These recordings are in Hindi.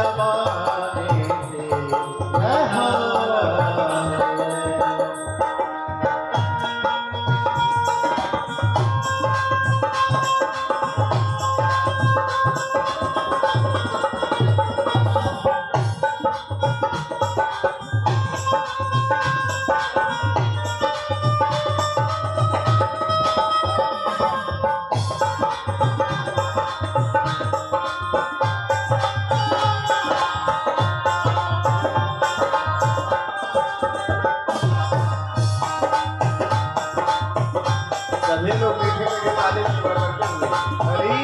जमाने से सभी लोग मीठे मीठे ताली बजाते हुए हरि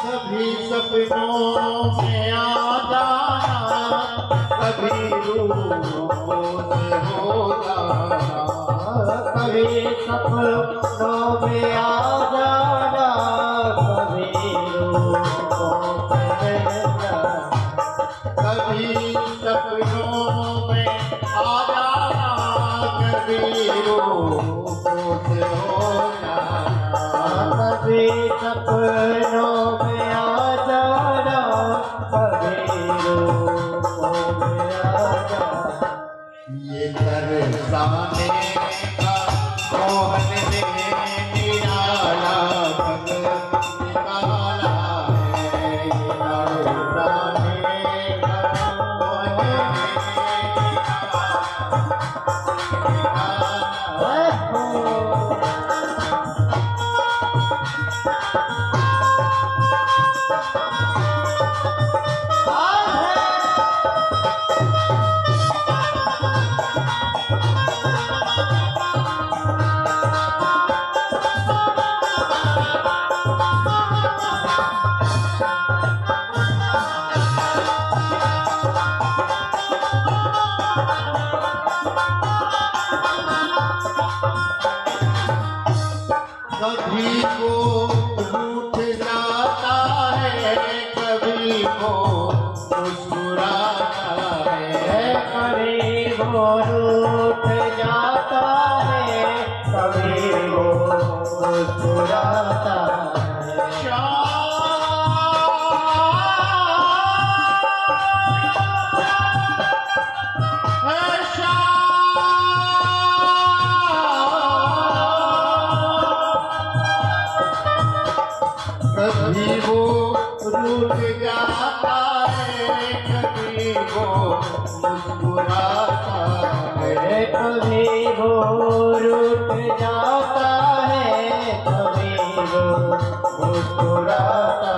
कभी सपनों में आ जाना, कभी रूपों से हो जाना, कभी सपनों में आ जाना, कभी रूपों से हो जाना, कभी सपनों में आ जाना, कभी रूपों से हो जाना, कभी सपनों में आ जाना, कभी रूपों में आ जाना। ये तरसाने का मोहन ने निराला ढंग निकाला है, ये तरसाने का मोहन ने कभी वो रूठ जाता है, कभी वो मुस्कुराता है, कभी वो रूठ जाता है, कभी वो मुस्कुराता कभी वो रूठ जाता है, कभी वो मुस्कुराता है, कभी वो रूठ जाता है, कभी वो मुस्कुराता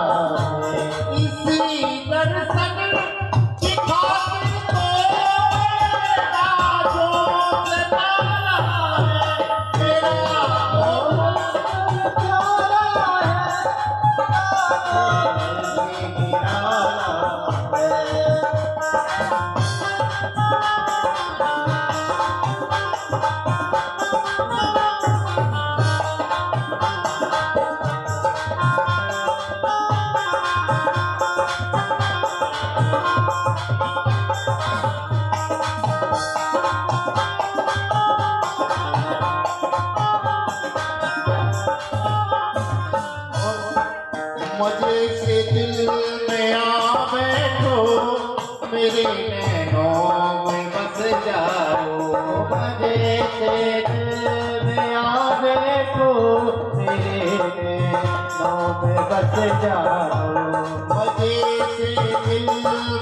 है। इसी दर्शन की खातिर तो मेरा दोस्त ताला है, मेरा मजे से दिल में आ बैठो, मेरे नैनों में बस जाओ, मजे से दिल में आ बैठो, मेरे नैनों में बस जाओ, मजे से दिल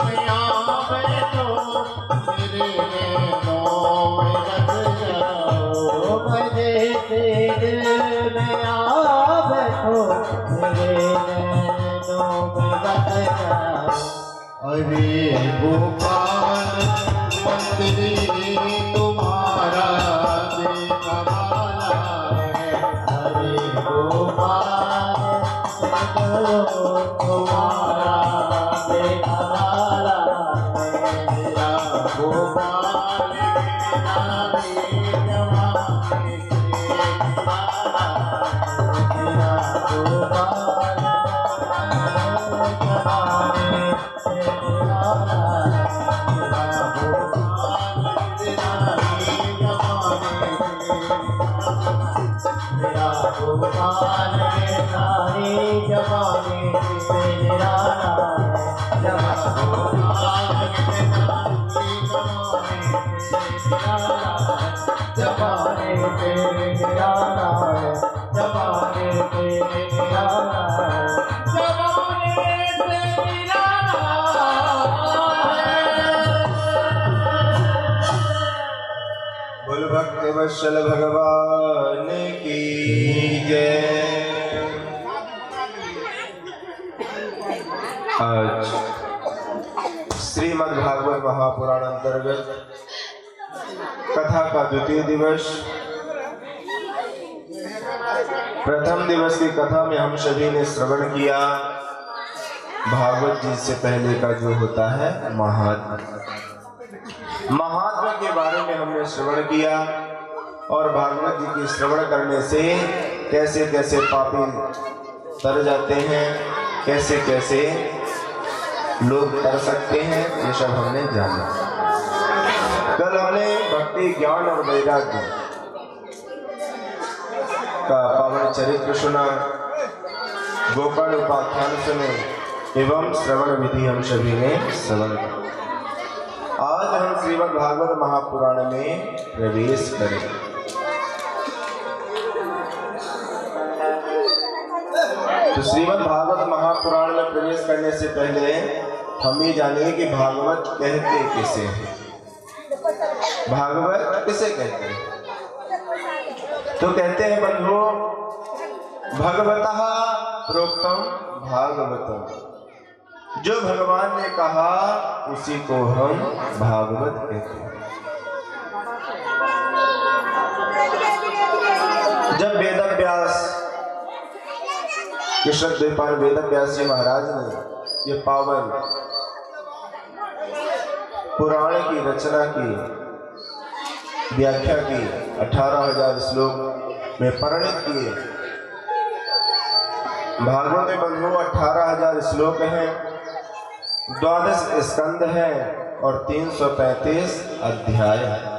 में आ बैठो, मेरे नैनों में बस जाओ, मजे से दिल में आ बैठो, मेरे नैनों में बस जाओ। अरे गोपाल मंत्री तुम्हारा देखा वाला है, अरे गोपाल तुम्हारा देखा वाला है, मेरा गोपाल जमाने से वाला, मेरा गोपाल जमाने से वाला, मेरा गोपाल जमाने से, मेरा गोपाल जमाने से निराला है, जमाने से निराला है, जमाने से निराला है, जमाने से निराला है। बोल भक्त वत्सल भगवान की जय। आज श्रीमद् भागवत महापुराण अंतर्गत कथा का द्वितीय दिवस। प्रथम दिवस की कथा में हम सभी ने श्रवण किया भागवत जी से पहले का जो होता है महात्म्य के बारे में हमने श्रवण किया और भागवत जी की श्रवण करने से कैसे कैसे पापी तर जाते हैं, कैसे कैसे लोग तर सकते हैं, ये सब हमने जाना। कल हमने भक्ति ज्ञान और वैराग्य का पावन चरित्र सुना, गोपाल उपाख्यान सुने एवं श्रवण विधि हम सभी ने श्रवण किया। आज हम श्रीमद् भागवत महापुराण में प्रवेश करेंगे। तो श्रीमद् भागवत महापुराण में प्रवेश करने से पहले हम ये जानेंगे कि भागवत कहते किसे हैं। भागवत किसे कहते हैं? तो कहते हैं बंधु, भगवतः प्रोक्तम भागवतम, जो भगवान ने कहा उसी को हम भागवत कहते हैं। जब वेदव्यास कृष्णद्वैपायन वेदव्यास जी महाराज ने ये पावन पुराण की रचना की, व्याख्या की, 18,000 श्लोक में परिणित किए। भागवत में बंधु 18,000 श्लोक हैं, 12 स्कंद हैं और 335 अध्याय हैं।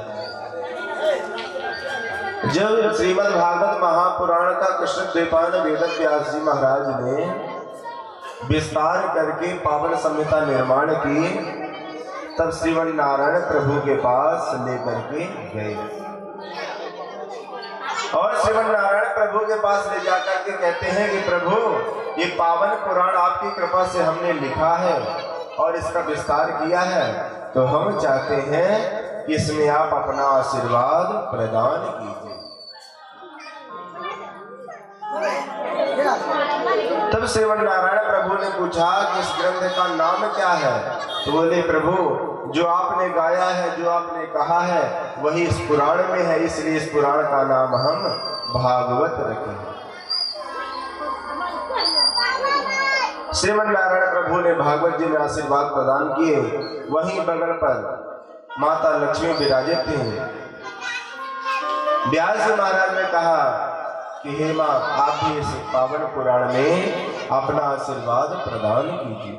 जब श्रीमद् भागवत महापुराण का कृष्णद्वैपायन वेदव्यास जी महाराज ने विस्तार करके पावन संहिता निर्माण की, तब श्रीमन नारायण प्रभु के पास लेकर के गए और श्रीमन नारायण प्रभु के पास ले जाकर के कहते हैं कि प्रभु, ये पावन पुराण आपकी कृपा से हमने लिखा है और इसका विस्तार किया है, तो हम चाहते हैं कि इसमें आप अपना आशीर्वाद प्रदान कीजिए। तब श्रीमन नारायण प्रभु ने पूछा कि इस ग्रंथ का नाम क्या है? तो बोले, प्रभु, जो आपने गाया है, जो आपने कहा है, वही इस पुराण में है, इसलिए इस पुराण का नाम हम भागवत रखें। श्रीमन नारायण प्रभु ने भागवत जी में आशीर्वाद प्रदान किए। वहीं बगल पर माता लक्ष्मी विराजित थी। व्यास जी महाराज ने कहा कि हे माँ, आप भी इस पावन पुराण में अपना आशीर्वाद प्रदान कीजिए।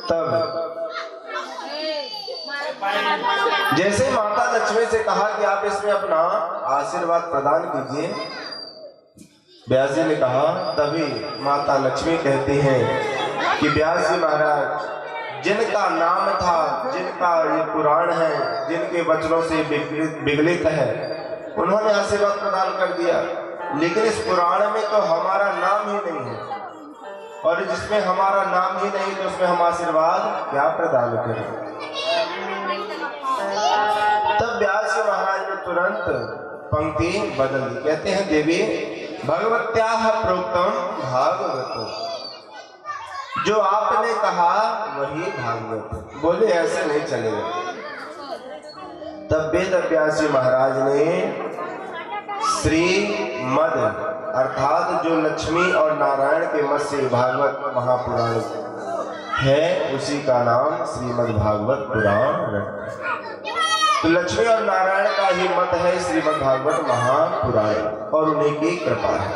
तब जैसे माता लक्ष्मी से कहा कि आप इसमें अपना आशीर्वाद प्रदान कीजिए, व्यास जी ने कहा, तभी माता लक्ष्मी कहती हैं कि व्यास जी महाराज, जिनका नाम था, जिनका ये पुराण है, जिनके वचनों से विगलित है, उन्होंने आशीर्वाद प्रदान कर दिया, लेकिन इस पुराण में तो हमारा नाम ही नहीं है, और जिसमें हमारा नाम ही नहीं तो उसमें हम आशीर्वाद क्या प्रदान करें। तब व्यास जी महाराज ने तुरंत पंक्ति बदल दी। कहते हैं, देवी भगवत्याः प्रोक्तम भागवत, जो आपने कहा वही भागवत। बोले, ऐसे नहीं चलेगा। तब वेद व्यास जी महाराज ने श्रीमद अर्थात जो लक्ष्मी और नारायण के मत से भागवत महापुराण है, उसी का नाम श्रीमद् भागवत पुराण रखा। तो लक्ष्मी और नारायण का ही मत है श्रीमद् भागवत महापुराण, और उन्हीं की कृपा है।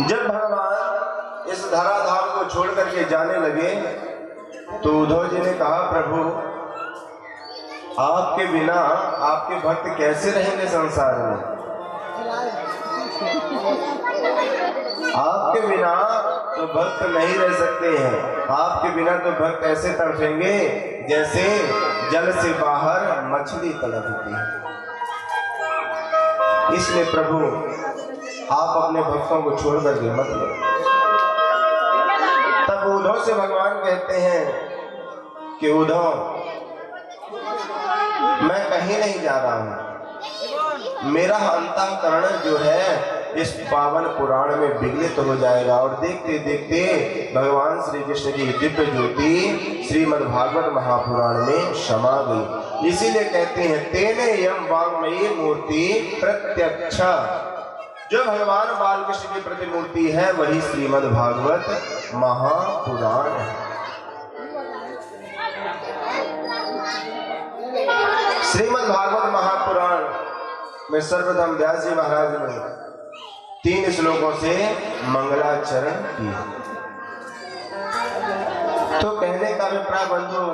जब भगवान इस धराधाम को छोड़ करके जाने लगे, तो उद्धव जी ने कहा, प्रभु, आपके बिना आपके भक्त कैसे रहेंगे संसार में? आपके बिना तो भक्त नहीं रह सकते हैं। आपके बिना तो भक्त ऐसे तड़पेंगे जैसे जल से बाहर मछली तड़पती है। इसलिए प्रभु आप अपने भक्तों को छोड़ करके मत लो। तब उद्धव से भगवान कहते हैं कि उद्धव, मैं कहीं नहीं जा रहा हूं, मेरा अंतःकरण जो है इस पावन पुराण में विगलित हो जाएगा। और देखते देखते भगवान श्री कृष्ण की दिव्य ज्योति श्रीमद् भागवत महापुराण में समा गई। इसीलिए कहते हैं तेने यम वाङ्मयी मूर्ति प्रत्यक्ष। जो भगवान बालकृष्ण की प्रतिमूर्ति है वही श्रीमद् भागवत महापुराण है। श्रीमद् भागवत महापुराण में सर्वप्रथम व्यास जी महाराज ने 3 श्लोकों से मंगलाचरण किया। तो कहने का अभिप्राय बंधु,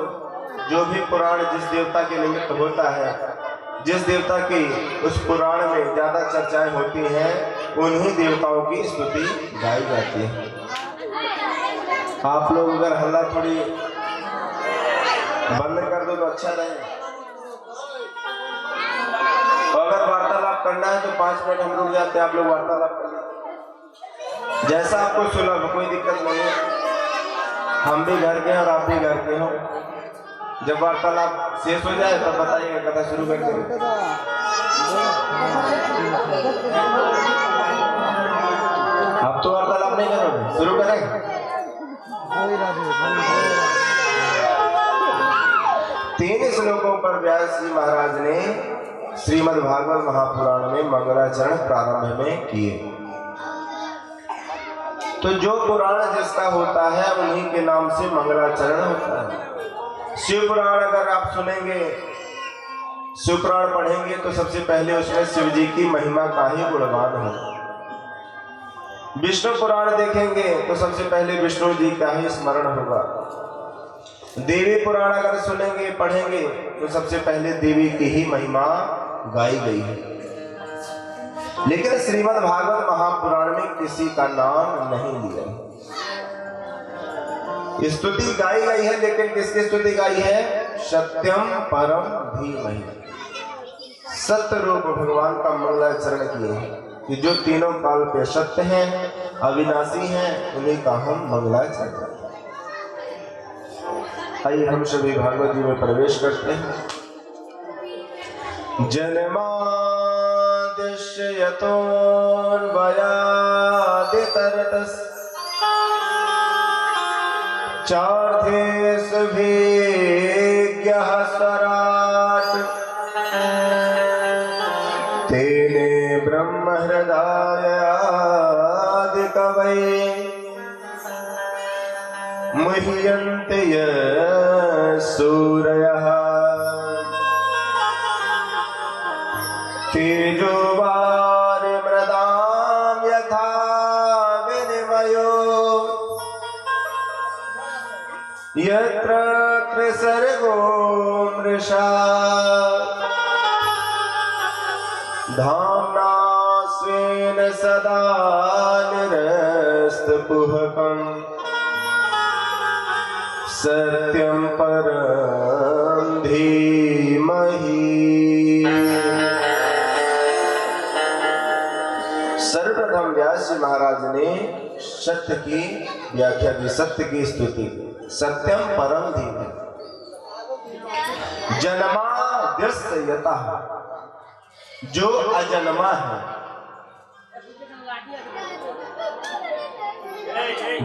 जो भी पुराण जिस देवता के निमित्त होता है, जिस देवता की उस पुराण में ज्यादा चर्चाएं होती हैं, उन्हीं देवताओं की स्तुति गाई जाती है। आप लोग अगर हल्ला थोड़ी बंद कर दो तो अच्छा रहे। अगर वार्तालाप करना है तो 5 मिनट हम रुक जाते हैं, आप लोग वार्तालाप कर लें जैसा आपको सुलभ, कोई दिक्कत नहीं है। हम भी घर के हैं और आप भी घर के हो। जब वार्तालाप शेष हो जाए तब बताइएगा, कथा शुरू कर देंगे। आप तो वार्तालाप नहीं करोगे, शुरू करें। 3 श्लोकों पर व्यास जी महाराज ने श्रीमद् भागवत महापुराण में मंगलाचरण प्रारंभ में किए। तो जो पुराण जिसका होता है उन्हीं के नाम से मंगलाचरण होता है। शिव पुराण अगर आप सुनेंगे, शिव पुराण पढ़ेंगे तो सबसे पहले उसमें शिव जी की महिमा का ही गुणगान हो। विष्णु पुराण देखेंगे तो सबसे पहले विष्णु जी का ही स्मरण होगा। देवी पुराण अगर सुनेंगे पढ़ेंगे तो सबसे पहले देवी की ही महिमा गाई गई है। लेकिन श्रीमद् भागवत महापुराण में किसी का नाम नहीं लिया। स्तुति गाई गई है, लेकिन किसकी स्तुति गाई है? सत्यम परम धीमहि। सत्य रूप भगवान का मंगलाचरण किए हैं कि जो तीनों काल पे सत्य हैं, अविनाशी हैं, उन्हीं का हम मंगलाचरण। आइए हम सभी भागवत जी में प्रवेश करते हैं। जन्माद्यस्य यतोऽन्वयादितरतस् चार्थेष्वभिज्ञः स्वराट् तेने ब्रह्महृदायादिकवये मुह्यन्ते सूरयः तेजोवारिमृदां यथा विनिमयो यत्र त्रिसर्गो मृषा धाम्ना स्वेन सदा निरस्तकुहकम् सत्यं परं धीमहि। सर्वप्रथम व्यास जी महाराज ने सत्य की व्याख्या की, सत्य की स्तुति की। सत्यम परम धीमहि। जन्माद्यस्य यतः, जो अजन्मा है,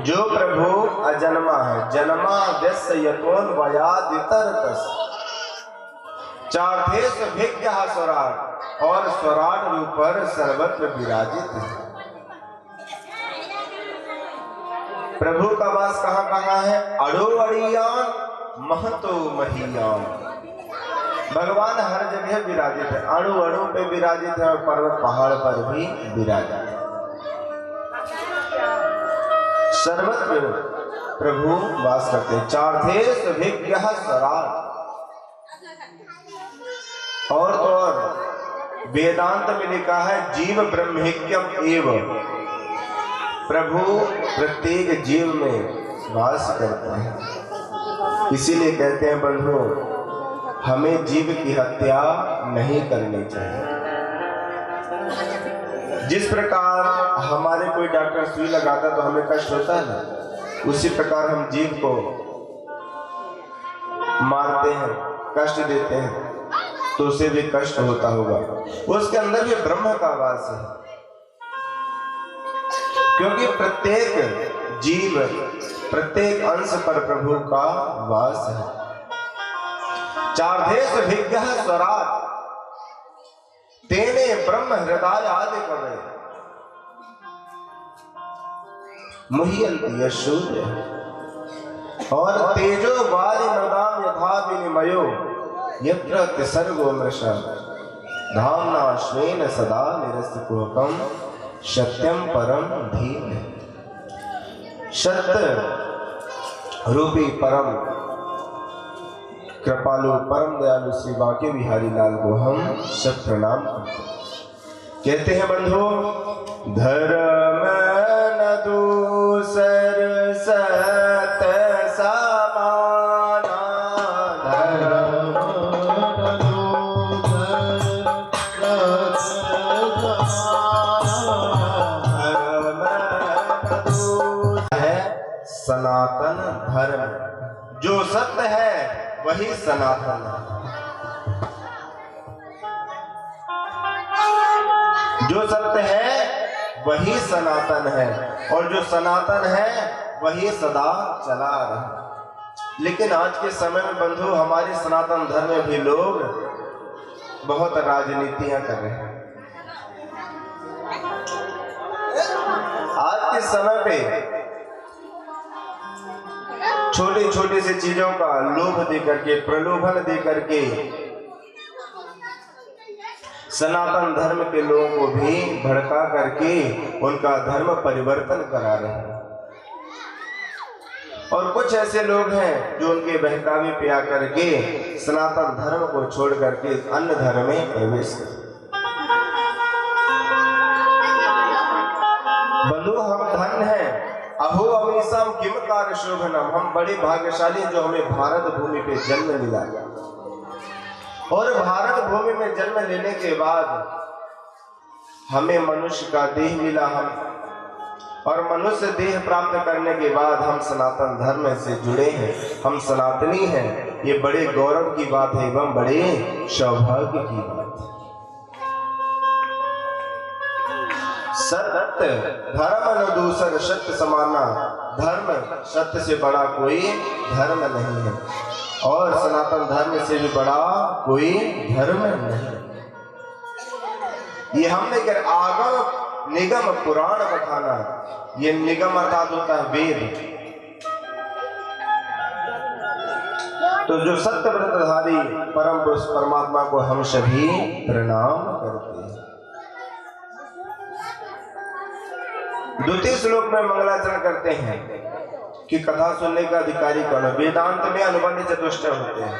जो प्रभु अजन्मा है। जन्माद्यस्य यतोऽन्वयादितरतस् चार्थेष्वभिज्ञः स्वराट्, और स्वराट रूप पर सर्वत्र विराजित है। प्रभु का वास कहाँ कहाँ है? अड़ो अड़ियान महतो महीयान। भगवान हर जगह विराजित है, अणु अणु पे विराजित है और पर्वत पहाड़ पर भी विराजित है। सर्वत्र प्रभु वास करते हैं। चार्थेष्वभिज्ञः स्वराट्, वेदांत में लिखा है जीव ब्रह्मैक्यम एव, प्रभु प्रत्येक जीव में वास करता है। इसीलिए कहते हैं बंधु, हमें जीव की हत्या नहीं करनी चाहिए। जिस प्रकार हमारे कोई डॉक्टर सुई लगाता तो हमें कष्ट होता है ना, उसी प्रकार हम जीव को मारते हैं, कष्ट देते हैं, तो उसे भी कष्ट होता होगा। उसके अंदर भी ब्रह्म का वास है, क्योंकि प्रत्येक जीव, प्रत्येक अंश पर प्रभु का वास है। चार्धेश विज्ञ स्वराट तेने ब्रह्म हृदय आदि कवे मुह्यन्ति यशूर्य, और तेजो वारि मृदाम यथा विनिमयो यत्र तिसर्गो मृषा धाम्ना श्वेन सदा निरस्तकुहकं सत्यम परम धीमहि। सत्य रूपी परम कृपालु परम दयालु श्री बांके बिहारी लाल को हम सब प्रणाम कहते हैं। बंधु, धर्म न दूसर सत्य समाना, धर्म न दूसर सत्य समाना, धर्म न दूसर है सनातन धर्म। जो सत्य है वही सनातन है। जो सत्य है वही सनातन है, और जो सनातन है वही सदा चला रहा। लेकिन आज के समय में बंधु, हमारे सनातन धर्म में भी लोग बहुत राजनीतियां कर रहे हैं। आज के समय पे छोटी छोटी सी चीजों का लोभ दे करके, प्रलोभन दे करके सनातन धर्म के लोगों को भी भड़का करके उनका धर्म परिवर्तन करा रहे हैं। और कुछ ऐसे लोग हैं जो उनके बहकावे पे आकर के सनातन धर्म को छोड़ करके अन्य धर्म में प्रवेश करते। बंधु, हम धन्य हैं, अहो अमीसम किम कार्य शोभनम, हम बड़े भाग्यशाली जो हमें भारत भूमि पे जन्म मिला। और भारत भूमि में जन्म लेने के बाद हमें मनुष्य का देह मिला, और मनुष्य देह प्राप्त करने के बाद हम सनातन धर्म से जुड़े हैं, हम सनातनी हैं। ये बड़े गौरव की बात है एवं बड़े सौभाग्य की बात है। सत्य धर्म न दूसर सत्य समाना, धर्म सत्य से बड़ा कोई धर्म नहीं है, और सनातन धर्म से भी बड़ा कोई धर्म नहीं। ये हमने कर आगम निगम पुराण बखाना, ये निगम अर्थात होता है वेद। तो जो सत्य व्रतधारी परम पुरुष परमात्मा को हम सभी प्रणाम करते हैं। द्वितीय श्लोक में मंगलाचरण करते हैं कि कथा सुनने का अधिकारी कौन है। वेदांत में अनुबंध चतुष्टय होते हैं।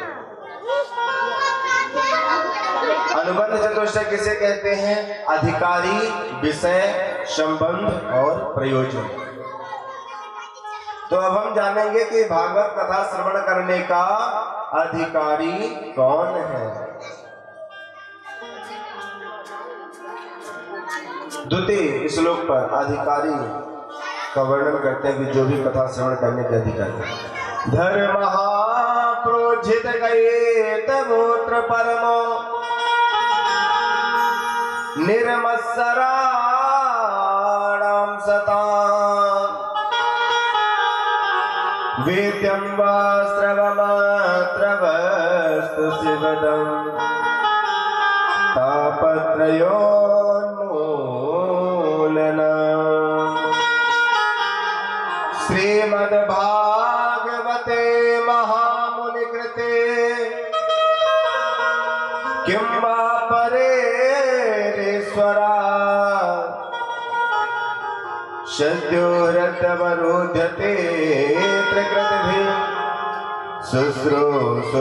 अनुबंध चतुष्टय किसे कहते हैं? अधिकारी, विषय, संबंध और प्रयोजन। तो अब हम जानेंगे कि भागवत कथा श्रवण करने का अधिकारी कौन है। द्वितीय श्लोक पर अधिकारी का वर्णन करते हैं कि जो भी कथा श्रवण करने के अधिकारी। धर्म प्रोजित गए तमोत्र परमो निर्मत्सराणां सता वेद्यं वा श्रवमात्र वस्तु शिवदं तापत्रयोन्मूलनम्। श्रीमद्भागवते महामुनिकृते किं वा परेरेश्वरा सद्यो रतवरोध्यते प्रकृतिभिः शुश्रूषुभिस्तत्क्षणात्।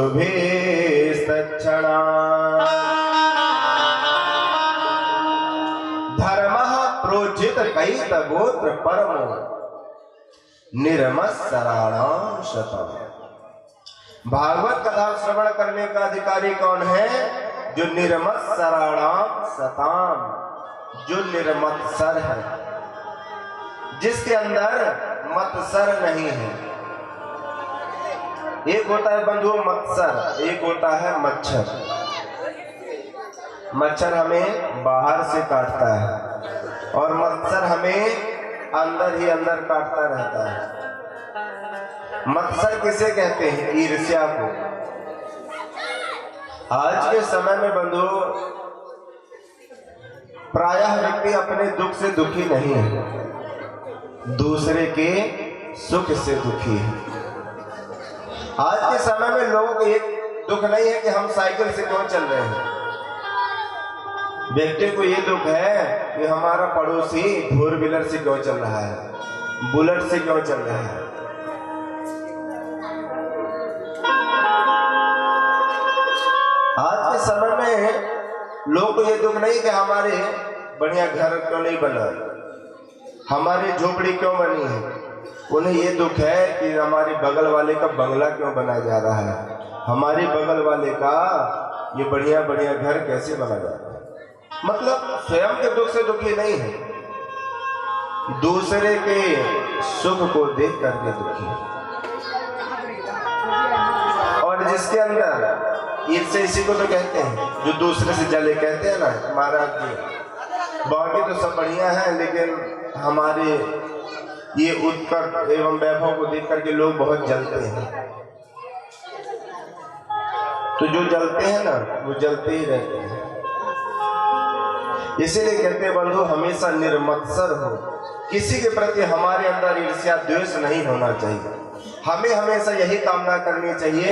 बोधित कई तगोत्र परम निर्मत्सराणाम शतम। भागवत कथा श्रवण करने का अधिकारी कौन है? जो निर्मत्सराणाम शताम, जो निर्मत्सर है, जिसके अंदर मत्सर नहीं है। एक होता है बंधु मत्सर, एक होता है मच्छर। मच्छर हमें बाहर से काटता है और मत्सर हमें अंदर ही अंदर काटता रहता है। मत्सर किसे कहते हैं? ईर्ष्या को। आज के समय में बंधु प्रायः व्यक्ति अपने दुख से दुखी नहीं है, दूसरे के सुख से दुखी है। आज के समय में लोगों को एक दुख नहीं है कि हम साइकिल से क्यों चल रहे हैं, व्यक्ति को ये दुख है कि हमारा पड़ोसी फोर व्हीलर से क्यों चल रहा है, बुलेट से क्यों चल रहा है। आज के समय में लोग को ये दुख नहीं कि हमारे बढ़िया घर क्यों नहीं बना, हमारी झोपड़ी क्यों बनी है। उन्हें ये दुख है कि हमारे बगल वाले का बंगला क्यों बनाया जा रहा है, हमारे बगल वाले का ये बढ़िया बढ़िया घर कैसे बना जा रहा है। मतलब स्वयं के दुख से दुखी नहीं है, दूसरे के सुख को देख करके दुखी है। और जिसके अंदर ईर्ष्या, इसी को तो कहते हैं जो दूसरे से जले, कहते हैं ना महाराज जी, बाकी तो सब बढ़िया है लेकिन हमारे ये उत्कर्ष एवं वैभव को देख करके लोग बहुत जलते हैं। तो जो जलते हैं ना वो जलते ही रहते हैं। इसीलिए कहते हैं बंधु हमेशा निर्मत्सर हो, किसी के प्रति हमारे अंदर ईर्ष्या द्वेष नहीं होना चाहिए। हमें हमेशा यही कामना करनी चाहिए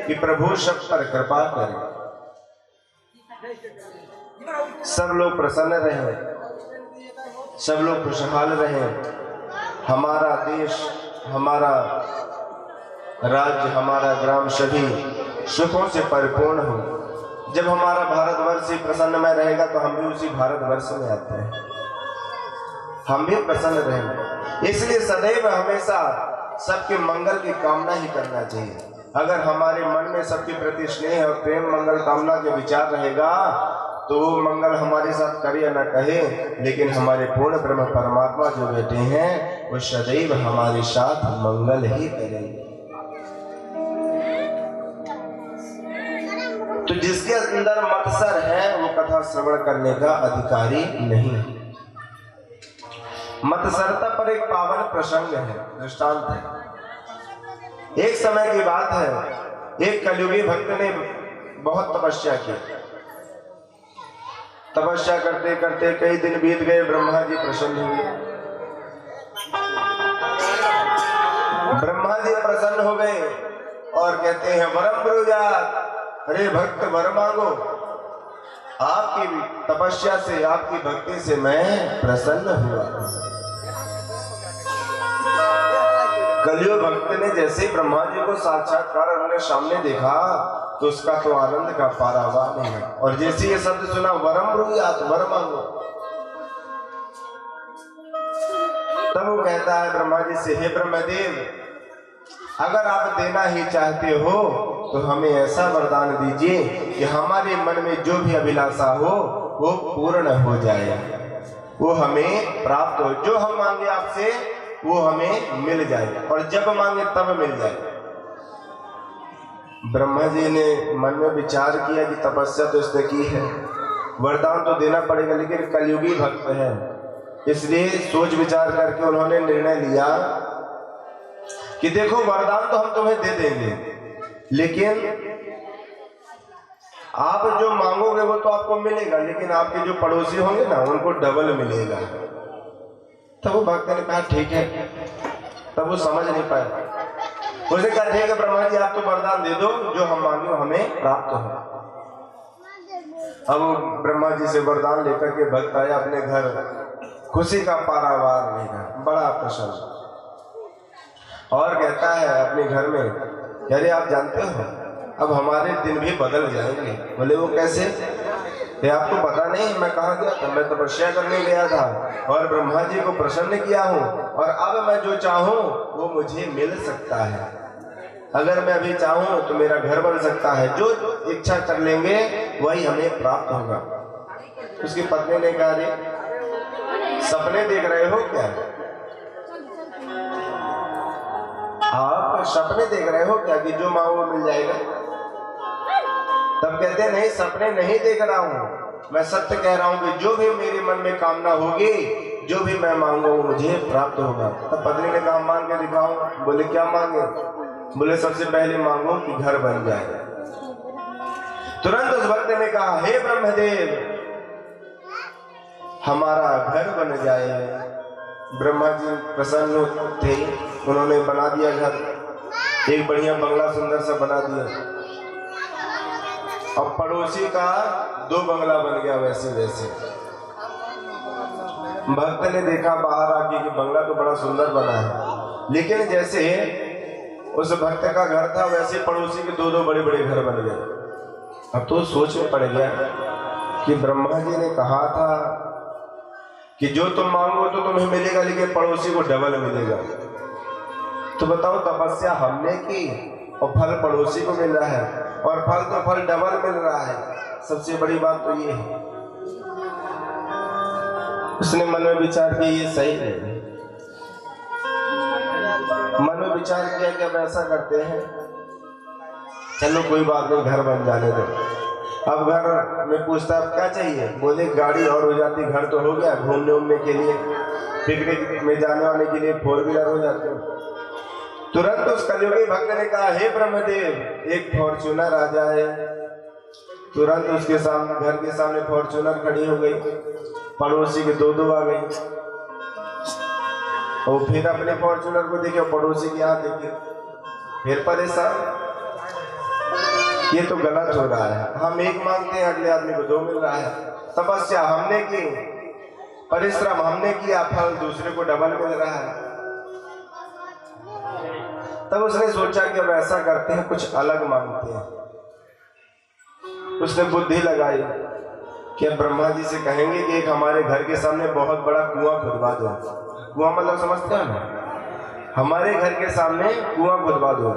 कि प्रभु सब पर कृपा करें, सब लोग प्रसन्न रहें, सब लोग खुशहाल रहें, हमारा देश, हमारा राज्य, हमारा ग्राम सभी सुखों से परिपूर्ण हो। जब हमारा भारतवर्ष ही प्रसन्नमय रहेगा तो हम भी उसी भारतवर्ष में आते हैं, हम भी प्रसन्न रहेंगे। इसलिए सदैव हमेशा सबके मंगल की कामना ही करना चाहिए। अगर हमारे मन में सबके प्रति स्नेह और प्रेम मंगल कामना के विचार रहेगा तो वो मंगल हमारे साथ करे या न कहे, लेकिन हमारे पूर्ण ब्रह्म परमात्मा जो बैठे हैं वो सदैव हमारे साथ मंगल ही करेंगे। तो जिसके अंदर मत्सर है वो कथा श्रवण करने का अधिकारी नहीं। मत्सरता पर एक पावन प्रसंग है, दृष्टांत है। एक समय की बात है, एक कलियुगी भक्त ने बहुत तपस्या की। तपस्या करते करते कई दिन बीत गए, ब्रह्मा जी प्रसन्न हुए। ब्रह्मा जी प्रसन्न हो गए और कहते हैं वरम ब्रूयात, अरे भक्त वर मांगो, आपकी तपस्या से, आपकी भक्ति से मैं प्रसन्न हुआ। कलियुग भक्त ने जैसे ब्रह्मा जी को साक्षात्कार उन्होंने सामने देखा तो उसका तो आनंद का पारावार नहीं है। और जैसे ये शब्द सुना वरम ब्रूयात, वर मांगो, तब वो कहता है ब्रह्मा जी से, हे ब्रह्मदेव, अगर आप देना ही चाहते हो तो हमें ऐसा वरदान दीजिए कि हमारे मन में जो भी अभिलाषा हो वो पूर्ण हो जाए, वो हमें प्राप्त हो। जो हम मांगे आपसे वो हमें मिल जाए और जब मांगे तब मिल जाए। ब्रह्मा जी ने मन में विचार किया कि तपस्या तो इसने की है, वरदान तो देना पड़ेगा, लेकिन कलियुगी भक्त है, इसलिए सोच विचार करके उन्होंने निर्णय लिया कि देखो वरदान तो हम तुम्हें दे देंगे, लेकिन आप जो मांगोगे वो तो आपको मिलेगा, लेकिन आपके जो पड़ोसी होंगे ना उनको डबल मिलेगा। तब वो भक्त ने कहा ठीक है, तब वो समझ नहीं पाया। उसने कहा ठीक है ब्रह्मा जी, आप तो वरदान दे दो, जो हम मांगे हमें प्राप्त हो। अब ब्रह्मा जी से वरदान लेकर के भक्त आया अपने घर, खुशी का पारावार नहीं था, बड़ा प्रसन्न। और कहता है अपने घर में, अरे आप जानते हो अब हमारे दिन भी बदल जाएंगे। बोले वो कैसे? ये आपको पता नहीं मैं कहाँ गया था? मैं तपस्या करने गया था और ब्रह्मा जी को प्रसन्न किया हूँ, और अब मैं जो चाहूँ वो मुझे मिल सकता है। अगर मैं अभी चाहूँ तो मेरा घर बन सकता है, जो इच्छा कर लेंगे वही हमें प्राप्त होगा। उसकी पत्नी ने कहा, रे सपने देख रहे हो क्या? आप सपने देख रहे हो क्या कि जो मांगो मिल जाएगा? तब कहते हैं, नहीं सपने नहीं देख रहा हूँ, मैं सत्य कह रहा हूँ कि जो भी मेरे मन में कामना होगी, जो भी मैं मांगू मुझे प्राप्त होगा। तब पत्नी ने कहा, मांग के दिखाओ। बोले क्या मांगे? बोले सबसे पहले मांगो कि घर बन जाए। तुरंत उस भक्त ने कहा, हे ब्रह्मदेव हमारा घर बन जाए। ब्रह्मा जी प्रसन्न थे, उन्होंने बना दिया घर, एक बढ़िया बंगला सुंदर सा बना दिया। अब पड़ोसी का 2 बंगला बन गया वैसे वैसे। भक्त ने देखा बाहर आके कि बंगला तो बड़ा सुंदर बना है, लेकिन जैसे उस भक्त का घर था वैसे पड़ोसी के 2-2 बड़े-बड़े घर बन गए। अब तो सोच में पड़ गया कि ब्रह्मा जी ने कहा था कि जो तुम मांगो तो तुम्हें मिलेगा, लेकिन पड़ोसी को डबल मिलेगा। तो बताओ, तपस्या हमने की और फल पड़ोसी को मिल रहा है, और फल तो फल डबल मिल रहा है। सबसे बड़ी बात तो ये है। उसने मन में विचार किया, ये सही नहीं। मन में विचार किया कि अब ऐसा करते हैं, चलो कोई बात नहीं, घर बन जाने दो। अब घर में पूछता अब क्या चाहिए? बोले गाड़ी और हो जाती, घर तो हो गया, घूमने उमने के लिए, पिकनिक में जाने वाने के लिए 4 व्हीलर हो जाते। तुरंत उस कलियुगी भक्त ने कहा, हे ब्रह्मदेव एक फॉर्च्यूनर आ जाए। तुरंत उसके सामने, घर के सामने फॉर्च्यूनर खड़ी हो गई। पड़ोसी के 2-2 आ गई, और फिर अपने फॉर्च्यूनर को देखे, पड़ोसी के यहाँ देखे, फिर परेशान। ये तो गलत हो रहा है, हम एक मांगते हैं, अगले आदमी को 2 मिल रहा है। तपस्या हमने की, परिश्रम हमने किया, फल दूसरे को डबल मिल रहा है। तब उसने सोचा कि अब ऐसा करते हैं, कुछ अलग मांगते हैं। उसने बुद्धि लगाई कि अब ब्रह्मा जी से कहेंगे कि एक हमारे घर के सामने बहुत बड़ा कुआं खुदवा दो। कुआं मतलब समझते हैं ना? हमारे घर के सामने कुआं खुदवा दो,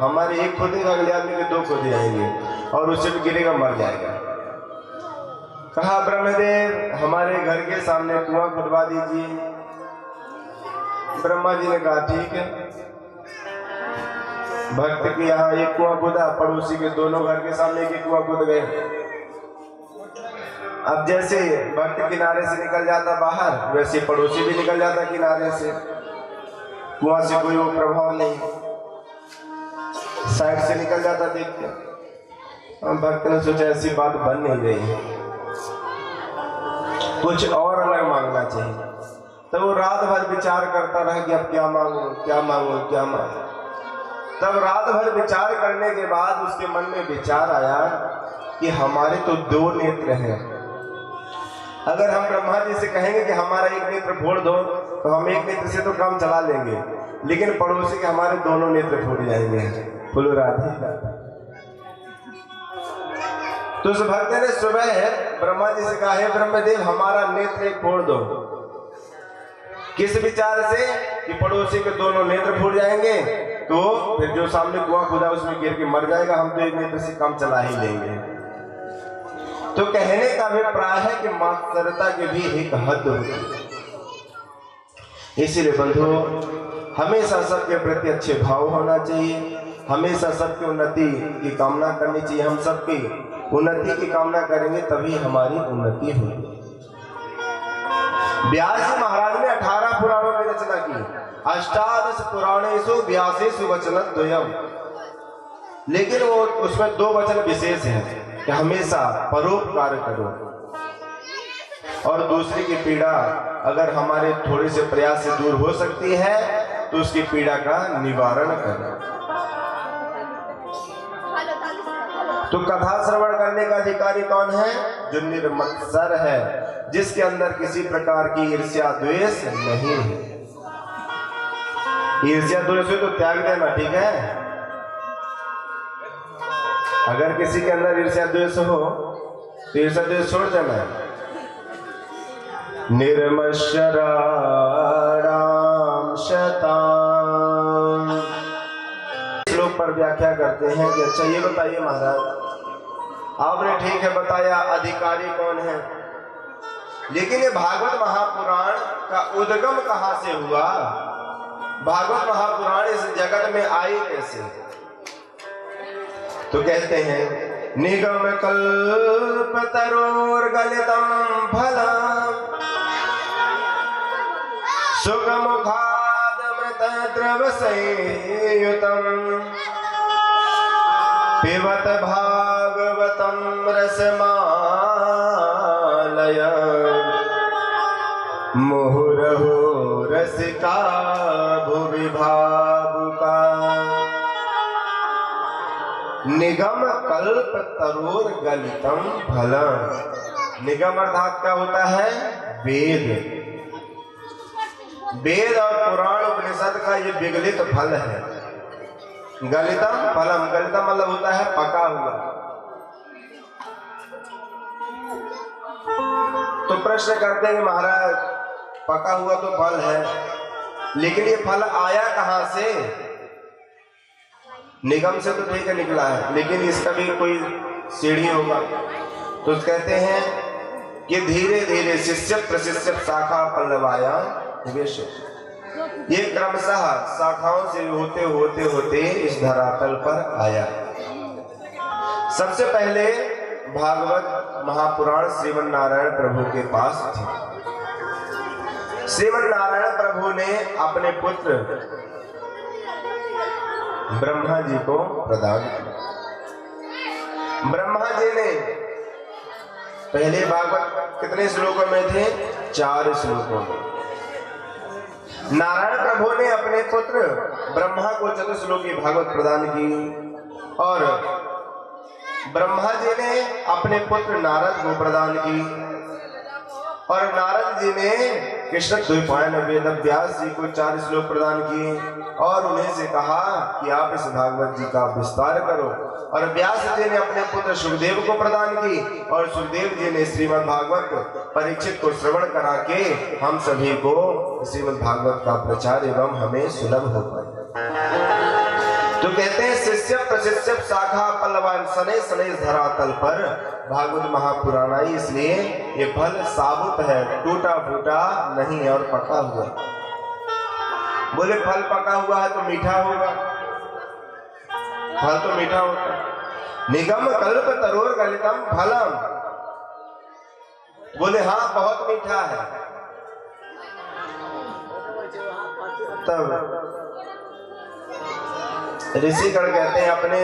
हमारे एक खुदेगा, अगले आदमी के 2 खुद जाएंगे, और उससे भी गिरेगा मर जाएगा। कहा ब्रह्मदेव हमारे घर के सामने कुआं खुदवा दीजिए। ब्रह्मा जी ने कहा ठीक है। भक्त के यहाँ एक कुआं खुदा, पड़ोसी के दोनों घर के सामने एक कुआं खुद गए। अब जैसे भक्त किनारे से निकल जाता बाहर, वैसे पड़ोसी भी निकल जाता किनारे से। कुआं से कोई वो प्रभाव नहीं, साइड से निकल जाता देख के। भक्त ने सोचा ऐसी बात बन नहीं रही, कुछ और अलग मांगना चाहिए। तब वो रात भर विचार करता रहा कि अब क्या मांगू, क्या मांगू, क्या मांगू। तब रात भर विचार करने के बाद उसके मन में विचार आया कि हमारे तो 2 नेत्र हैं। अगर हम ब्रह्मा जी से कहेंगे कि हमारा एक नेत्र फोड़ दो, तो हम एक नेत्र से तो काम चला लेंगे, लेकिन पड़ोसी के हमारे दोनों नेत्र फूट जाएंगे। बोलो राधे राधे। तो उस भक्त ने सुबह ब्रह्मा जी से कहा, हे ब्रह्मदेव हमारा नेत्र एक फोड़ दो। किस विचार से? कि पड़ोसी के दोनों नेत्र फूट जाएंगे, तो फिर जो सामने कुआं खुदा उसमें गिर के मर जाएगा, हम तो एक नेत्र से काम चला ही लेंगे। तो कहने का अभिप्राय है कि मात्सरता की भी एक हद होती है। इसीलिए बंधु हमेशा सबके प्रति अच्छे भाव होना चाहिए, हमेशा सबकी उन्नति की कामना करनी चाहिए। हम सबकी उन्नति की कामना करेंगे तभी हमारी उन्नति होगी। व्यास जी महाराज ने 18 पुराणों की रचना की, 18 पुराणेषु व्यासेषु वचनद्वयम्, लेकिन वो उसमें 2 वचन विशेष हैं कि हमेशा परोपकार करो, और दूसरे की पीड़ा अगर हमारे थोड़े से प्रयास से दूर हो सकती है तो उसकी पीड़ा का निवारण करो। तो कथा श्रवण करने का अधिकारी कौन है? जो निर्मत्सर है, जिसके अंदर किसी प्रकार की ईर्ष्या द्वेष नहीं है। ईर्ष्या द्वेष तो त्याग देना, ठीक है? अगर किसी के अंदर ईर्ष्या द्वेष हो तो ये सब छोड़ देना है। निर्मशराणाम शताम श्लोक पर व्याख्या करते हैं कि अच्छा ये बताइए महाराज, आपने ठीक है बताया अधिकारी कौन है, लेकिन ये भागवत महापुराण का उद्गम कहां से हुआ? भागवत महापुराण इस जगत में आई कैसे? तो कहते हैं निगम कल्पतरोर्गलितम फलम सुखमुखादमृतद्रवसंयुतम पिबत भागवतम रसमालय मुहुरहो रसिका भुवि भावुका। निगम कल्प तरोर गलितम फलम। निगम अर्थात क्या होता है? वेद। वेद और पुराण उपनिषद का ये विगलित फल है। गलितम फलम, गलितम मतलब होता है पका हुआ। तो प्रश्न करते हैं कि महाराज पका हुआ तो फल है, लेकिन ये फल आया कहां से? निगम से तो ठीक है निकला है, लेकिन इसका भी कोई सीढ़ी होगा। तो कहते हैं कि धीरे धीरे शिष्य प्रशिष्य शाखा पल्लवाया निवेश, ये क्रमशः शाखाओं से होते होते होते इस धरातल पर आया। सबसे पहले भागवत महापुराण श्रीमन नारायण प्रभु के पास थी। श्रीमन नारायण प्रभु ने अपने पुत्र ब्रह्मा जी को प्रदान किया। ब्रह्मा जी ने पहले भागवत कितने श्लोकों में थे? 4 श्लोकों में। नारायण प्रभु ने अपने पुत्र ब्रह्मा को चतुश्लोकी भागवत प्रदान की और ब्रह्मा जी ने अपने पुत्र नारद को प्रदान की और नारद जी ने कृष्ण द्वैपायन वेद व्यास जी को 4 श्लोक प्रदान किए और उन्हें से कहा कि आप इस भागवत जी का विस्तार करो। और व्यास जी ने अपने पुत्र सुखदेव को प्रदान की और सुखदेव जी ने श्रीमद् भागवत परीक्षित को श्रवण करा के हम सभी को श्रीमद् भागवत का प्रचार एवं हमें सुलभ हो पाए। तो कहते हैं शिष्य प्रशिष्य शाखा पल्लवान सने सने धरातल पर भागवत महापुराण आई, इसलिए ये फल साबुत है, टूटा फूटा नहीं और पका हुआ। बोले फल पका हुआ है तो मीठा होगा, फल तो मीठा होता है। निगम कल्प तरोर गलितम फलम, बोले हाँ बहुत मीठा है। तब ऋषिगण कहते हैं अपने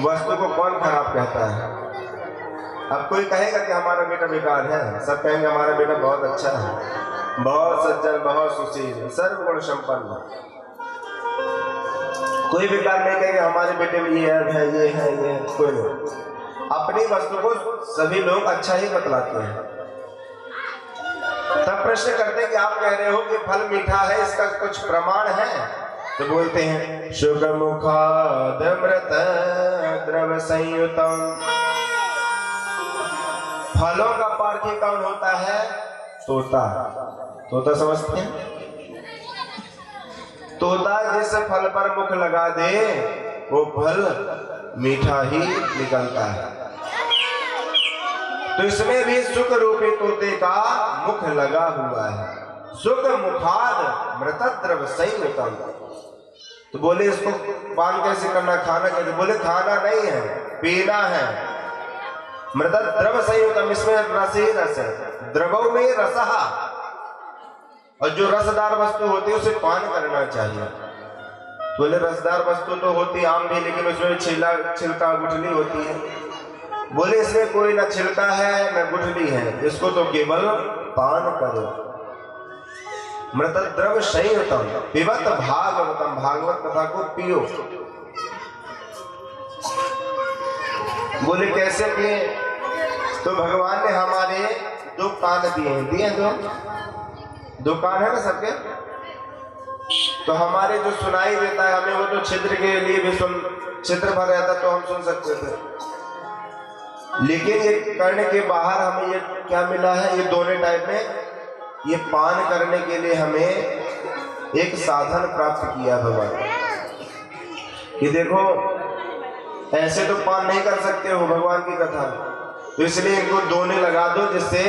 वस्तु को कौन खराब कहता है? अब कोई कहेगा कि हमारा बेटा बेकार है, सब कहेंगे हमारा बेटा बहुत अच्छा है, बहुत सज्जन, बहुत सुशील, सर्वगुण संपन्न। कोई बेकार नहीं कहेगा हमारे बेटे में ये है, ये है, ये है। कोई नहीं। अपनी वस्तु को सभी लोग अच्छा ही बतलाते हैं। तब प्रश्न करते हैं कि आप कह रहे हो कि फल मीठा है, इसका कुछ प्रमाण है? तो बोलते हैं शुक मुखादमृत द्रव संयुतम। फलों का पार्थी कौन होता है? तोता। तोता समझते हैं? तोता जिस फल पर मुख लगा दे वो फल मीठा ही निकलता है। तो इसमें भी सुख रूपी तोते का मुख लगा हुआ है। सुख मुखाद मृतद्रव संयुतम। तो बोले इसको पान कैसे करना, खाना कैसे? बोले खाना नहीं है, पीना है। मृतद्रव संयुतम, इसमें रस ही रस है, द्रवों में रसहा। और जो रसदार वस्तु होती है उसे पान करना चाहिए। बोले रसदार वस्तु तो होती आम भी, लेकिन उसमें छिलका गुठली होती है। बोले इसमें कोई ना छिलका है न गुठली है, इसको तो केवल पान करो। मृतद्रव संयुतम पिबत भागवतम, भागवत कथा को पियो। बोले कैसे पिए? तो भगवान ने हमारे 2 कान दिए दो कान है ना सबके। तो हमारे जो सुनाई देता है हमें, वो तो छिद्र के लिए भी छिद्र भर रहता तो हम सुन सकते थे। लेकिन ये करने के बाहर हमें ये क्या मिला है, ये दोनों टाइप में, ये पान करने के लिए हमें एक साधन प्राप्त किया भगवान कि देखो ऐसे तो पान नहीं कर सकते हो भगवान की कथा, तो इसलिए इनको दोने लगा दो, जिससे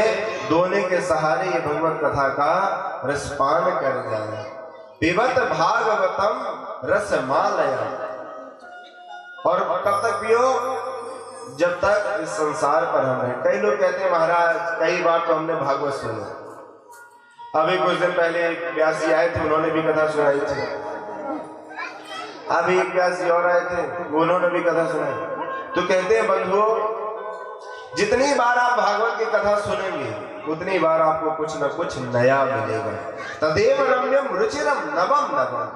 दोने के सहारे ये भगवत कथा का रसपान कर जाए। पिबत भागवतम रसमालया, और कब तक पियो, जब तक इस संसार पर हम हैं। कई लोग कहते हैं महाराज कई बार तो हमने भागवत सुना, अभी कुछ दिन पहले एक व्यासी आए थे, उन्होंने भी कथा सुनाई थी, अभी एक व्यासी और आए थे, उन्होंने भी कथा सुनाई। तो कहते हैं बंधुओं, जितनी बार आप भागवत की कथा सुनेंगे उतनी बार आपको कुछ न कुछ नया मिलेगा। तदेव रम्यम रुचिरम नवम नवम,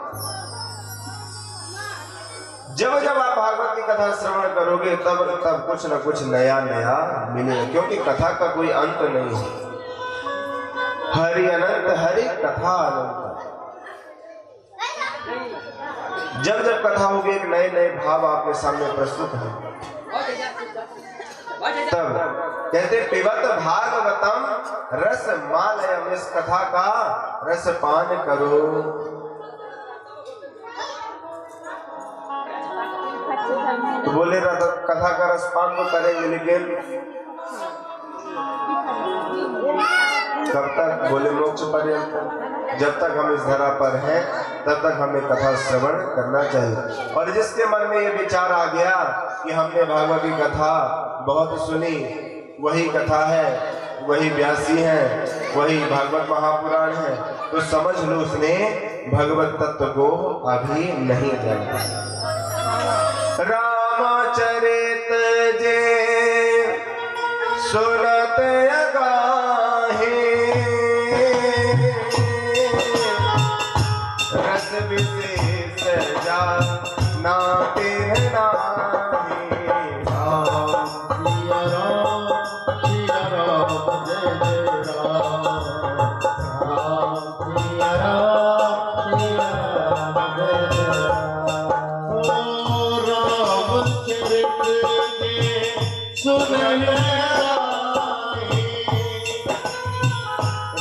जब जब आप भागवत की कथा श्रवण करोगे तब तब कुछ न कुछ नया नया मिलेगा, क्योंकि कथा का कोई अंत नहीं है। हरि अनंत हरि कथा अनंत, जब जब कथा होगी एक नए नए भाव आपके सामने प्रस्तुत है। तब कहते पिबत भागवतम रसमालयम, इस कथा का रसपान करो। तो बोले कथा का रसपान तो करेंगे, लेकिन कब तक? बोले मोक्ष पर्यंत, जब तक हम इस धरा पर हैं तब तक हमें कथा श्रवण करना चाहिए। और जिसके मन में ये विचार आ गया कि हमने भागवत की कथा बहुत सुनी, वही कथा है, वही व्यासी है, वही भागवत महापुराण है, तो समझ लो उसने भगवत तत्व को अभी नहीं जाना। रामचरित जे सुनत अगाहे, रस विशेष जा नाते नाही।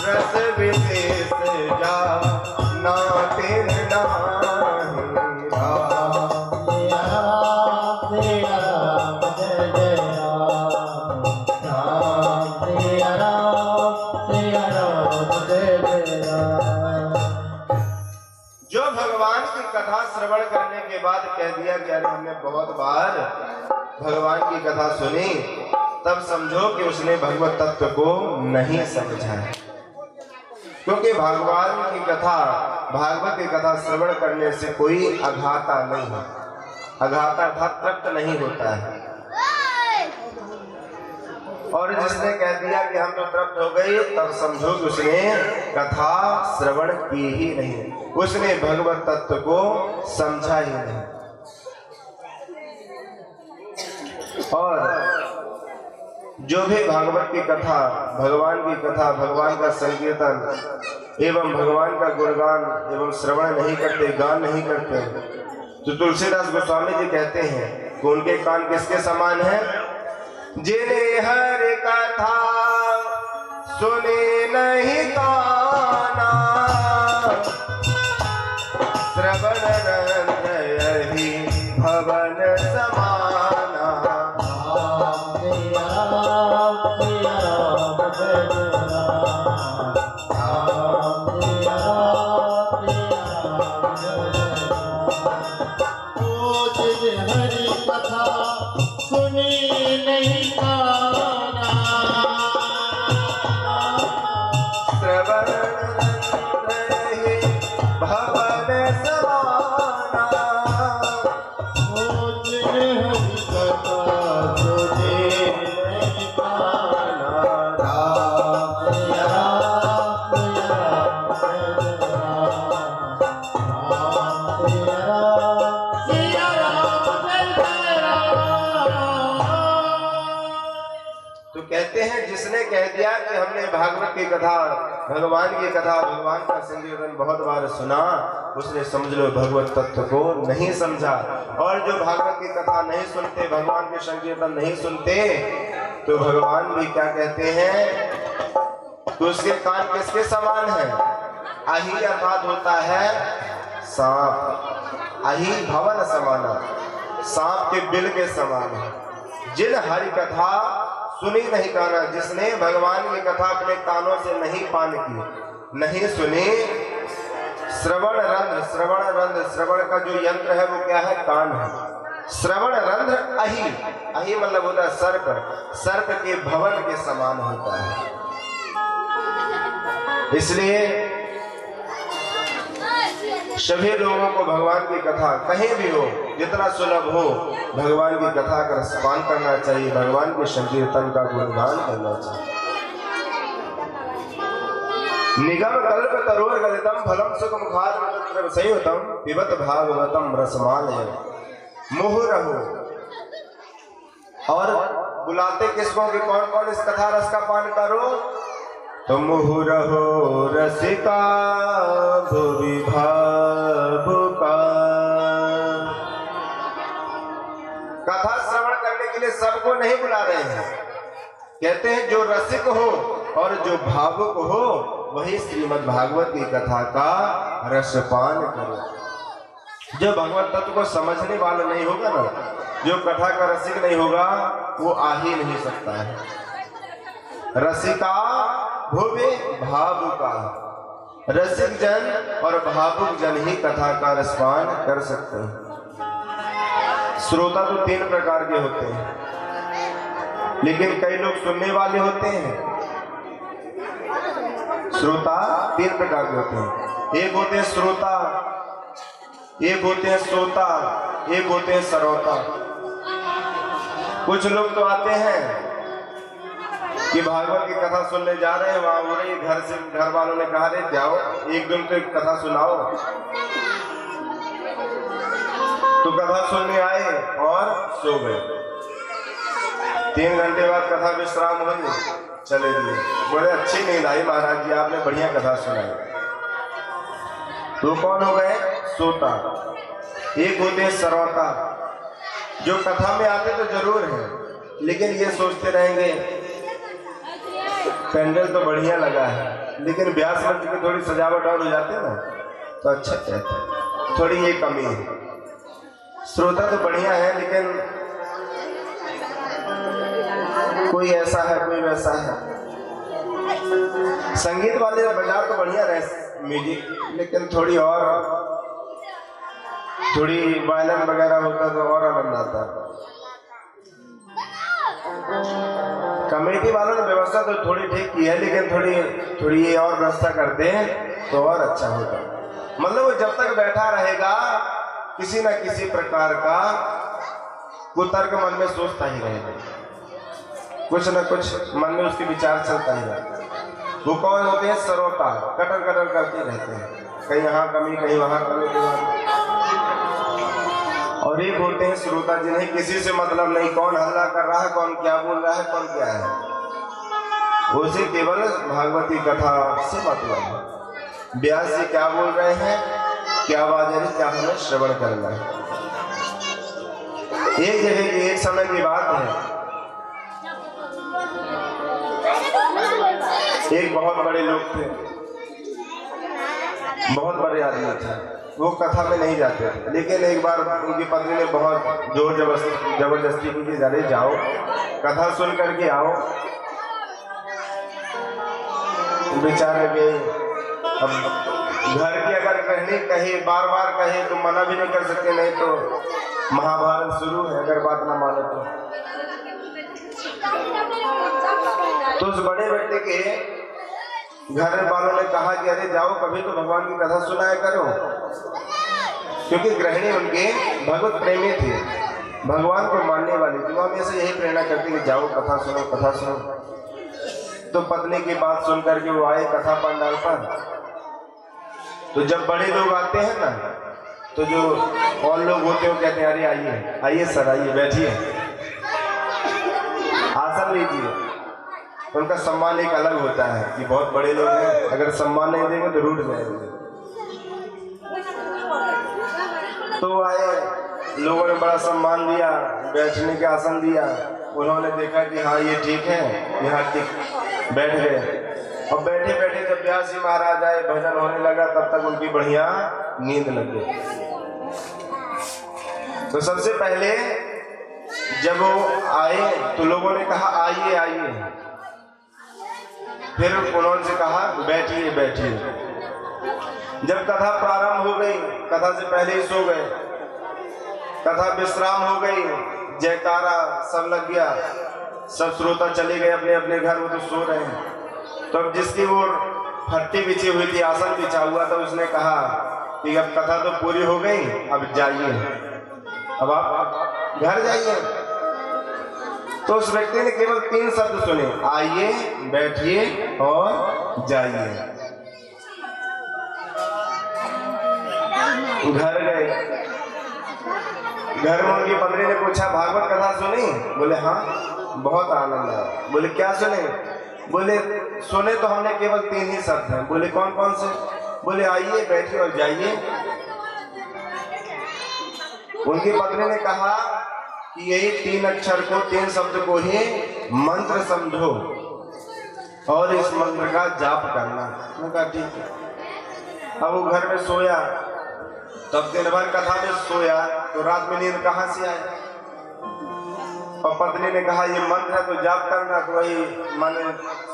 रस विशेष जा नाते जो भगवान की कथा श्रवण करने के बाद कह दिया कि अरे हमने बहुत बार भगवान की कथा सुनी, तब समझो कि उसने भगवत तत्व को नहीं समझा है। क्योंकि भगवान की कथा, भागवत की कथा श्रवण करने से कोई अघाता नहीं है, अघाता अर्थात तृप्त नहीं होता है। और जिसने कह दिया कि हम तो तृप्त हो गए, तब समझो कि उसने कथा श्रवण की ही नहीं, उसने भगवत तत्व को समझा ही नहीं। और जो भी भागवत की कथा, भगवान की कथा, भगवान का संकीर्तन एवं भगवान का गुणगान एवं श्रवण नहीं करते, गान नहीं करते, तो तुलसीदास गोस्वामी जी कहते हैं कि उनके कान किसके समान है? जिन्हें हर कथा सुने नहीं काना, श्रवण रंग यही भवन समाना। श्रवण कह दिया कि हमने भागवत की कथा, भगवान की कथा, भगवान का संकीर्तन बहुत बार सुना, उसने समझ लो भगवत तत्व को नहीं समझा। और जो भागवत की कथा नहीं सुनते, भगवान के संकीर्तन नहीं सुनते, तो भगवान भी क्या कहते हैं, तो उसके कान किसके समान है? अही अर्थात होता है सांप, अही भवन समाना, सांप के बिल के समान है। जिन हरि कथा सुनी नहीं काना, जिसने भगवान की कथा अपने कानों से नहीं पान की, नहीं सुनी, श्रवण रंध्र, श्रवण रंध्र, श्रवण का जो यंत्र है वो क्या है? कान है। श्रवण रंध्र अही, अही मतलब होता है सर्प, सर्प के भवन के समान होता है। इसलिए सभी लोगों को भगवान की कथा कहीं भी हो, जितना सुलभ हो, भगवान की कथा का रसपान करना चाहिए, भगवान के संकीर्तन का गुणगान करना चाहिए। निगम कल्प तरोर गलितम फलम सुख मुखार संयुतम पिबत भागवतम रसमालय मुहुरहु। और बुलाते किसको कि कौन कौन इस कथा रस का पान करो? तो मुहुरहो रसिका भुवि भावुका। कथा श्रवण करने के लिए सबको नहीं बुला रहे हैं, कहते हैं जो रसिक हो और जो भावुक हो वही श्रीमद् भागवत की कथा का रसपान करो। जो भगवत तत्व को समझने वाला नहीं होगा ना, जो कथा का रसिक नहीं होगा, वो आ ही नहीं सकता है। रसिका भुवि भावुका, रसिक जन और भावुक जन ही कथा का रसपान कर सकते हैं। श्रोता तो 3 प्रकार के होते हैं, लेकिन कई लोग सुनने वाले होते हैं। श्रोता 3 प्रकार के होते हैं, एक होते हैं श्रोता, एक होते हैं श्रोता, एक होते हैं श्रोता। कुछ लोग तो आते हैं कि भागवत की कथा सुनने जा रहे हैं, वहां हो रही, घर से घर वालों ने कहा रे जाओ एक दिन तो कथा सुनाओ, तो कथा सुनने आए और सो गए। 3 घंटे बाद कथा विश्राम हुई, चले गए, बोले अच्छी नींद आई महाराज जी, आपने बढ़िया कथा सुनाई। तो कौन हो गए? सोता। एक होते हैं श्रोता, जो कथा में आते तो जरूर है, लेकिन ये सोचते रहेंगे पेंडल तो बढ़िया लगा है, लेकिन व्यास मंच की थोड़ी सजावट और हो जाती है ना तो अच्छा कहते हैं, थोड़ी ये कमी है। श्रोता तो बढ़िया है, लेकिन कोई ऐसा है कोई वैसा है। संगीत वाले बजा तो बढ़िया रहे म्यूजिक, लेकिन थोड़ी वायलिन वगैरह होता तो और आनंद आता। कमेटी वालों ने व्यवस्था तो थोड़ी ठीक की है, लेकिन थोड़ी ये और व्यवस्था करते हैं तो और अच्छा होगा। मतलब वो जब तक बैठा रहेगा किसी न किसी प्रकार का कुतर्क मन में सोचता ही रहेगा, कुछ न कुछ मन में उसके विचार चलता ही रहता है। वो कौन होते हैं? श्रोता, कटर कटर करते रहते हैं, कहीं यहाँ कमी कहीं वहां कमी, कहीं वहां। और एक होते हैं श्रोता, जिन्हें किसी से मतलब नहीं, कौन हल्ला कर रहा है, कौन क्या बोल रहा है, कौन क्या है, उसे केवल भागवती कथा से मतलब है। व्यास जी क्या बोल रहे हैं, क्या बात है, क्या हमें श्रवण करना है। एक जगह की एक समय की बात है, एक बहुत बड़े लोग थे, बहुत बड़े आदमी थे, वो कथा में नहीं जाते थे, लेकिन एक बार उनकी पत्नी ने बहुत जोर जबरदस्ती की कि अरे जाओ कथा सुन करके आओ। बेचारे के अब घर की अगर कहनी कहे, बार बार कहे तो मना भी नहीं कर सकते, नहीं तो महाभारत शुरू है अगर बात ना माने तो उस बड़े व्यक्ति के घर वालों ने कहा कि अरे जाओ कभी तो भगवान की कथा सुनाया करो, क्योंकि गृहिणी उनके भगवत प्रेमी थे, भगवान को मानने वाली थी। वो हमेशा यही प्रेरणा करती कि जाओ कथा सुनो कथा सुनो। तो पत्नी की बात सुन करके वो आए कथा पंडाल पर। तो जब बड़े लोग आते हैं ना, तो जो और लोग होते हैं वो कहते हैं अरे आइए आइए सर, आइए बैठिए, आसन लीजिए। उनका सम्मान एक अलग होता है कि बहुत बड़े लोग हैं, अगर सम्मान नहीं देंगे तो रूठ जाएंगे। तो आए, लोगों ने बड़ा सम्मान दिया, बैठने का आसन दिया। उन्होंने देखा कि हाँ ये ठीक है, यहाँ ठीक बैठ गए। और बैठे बैठे जब व्यास जी महाराज आए, भजन होने लगा, तब तक उनकी बढ़िया नींद लग गई। तो सबसे पहले जब वो आए तो लोगों ने कहा आइए आइए, फिर उन्होंने कहा बैठिए बैठिए। जब कथा प्रारंभ हो गई, कथा से पहले ही सो गए, कथा विश्राम हो गई, जयकारा सब लग गया, सब श्रोता चले गए अपने अपने घर, वो तो सो रहे हैं। तो अब जिसकी वो फट्टी बिछी हुई थी, आसन बिछा हुआ था, उसने कहा कि अब कथा तो पूरी हो गई, अब जाइए, अब आप घर जाइए। तो उस व्यक्ति ने केवल 3 शब्द सुने, आइए, बैठिए और जाइए। घर गए, घर में उनकी पत्नी ने पूछा भागवत कथा सुनी? बोले हाँ, बहुत आनंद आया। बोले क्या सुने? बोले सुने तो हमने केवल 3 ही शब्द हैं। बोले कौन कौन से? बोले आइए, बैठिए और जाइए। उनकी पत्नी ने कहा कि यही 3 अक्षर को, 3 शब्द को ही मंत्र समझो और इस मंत्र का जाप करना। मैंने कहा ठीक है। अब वो घर में सोया, तब दिन भर कथा में सोया, तो रात में नींद कहाँ से आई? और पत्नी ने कहा ये मंत्र है तो जाप करना, तो वही मन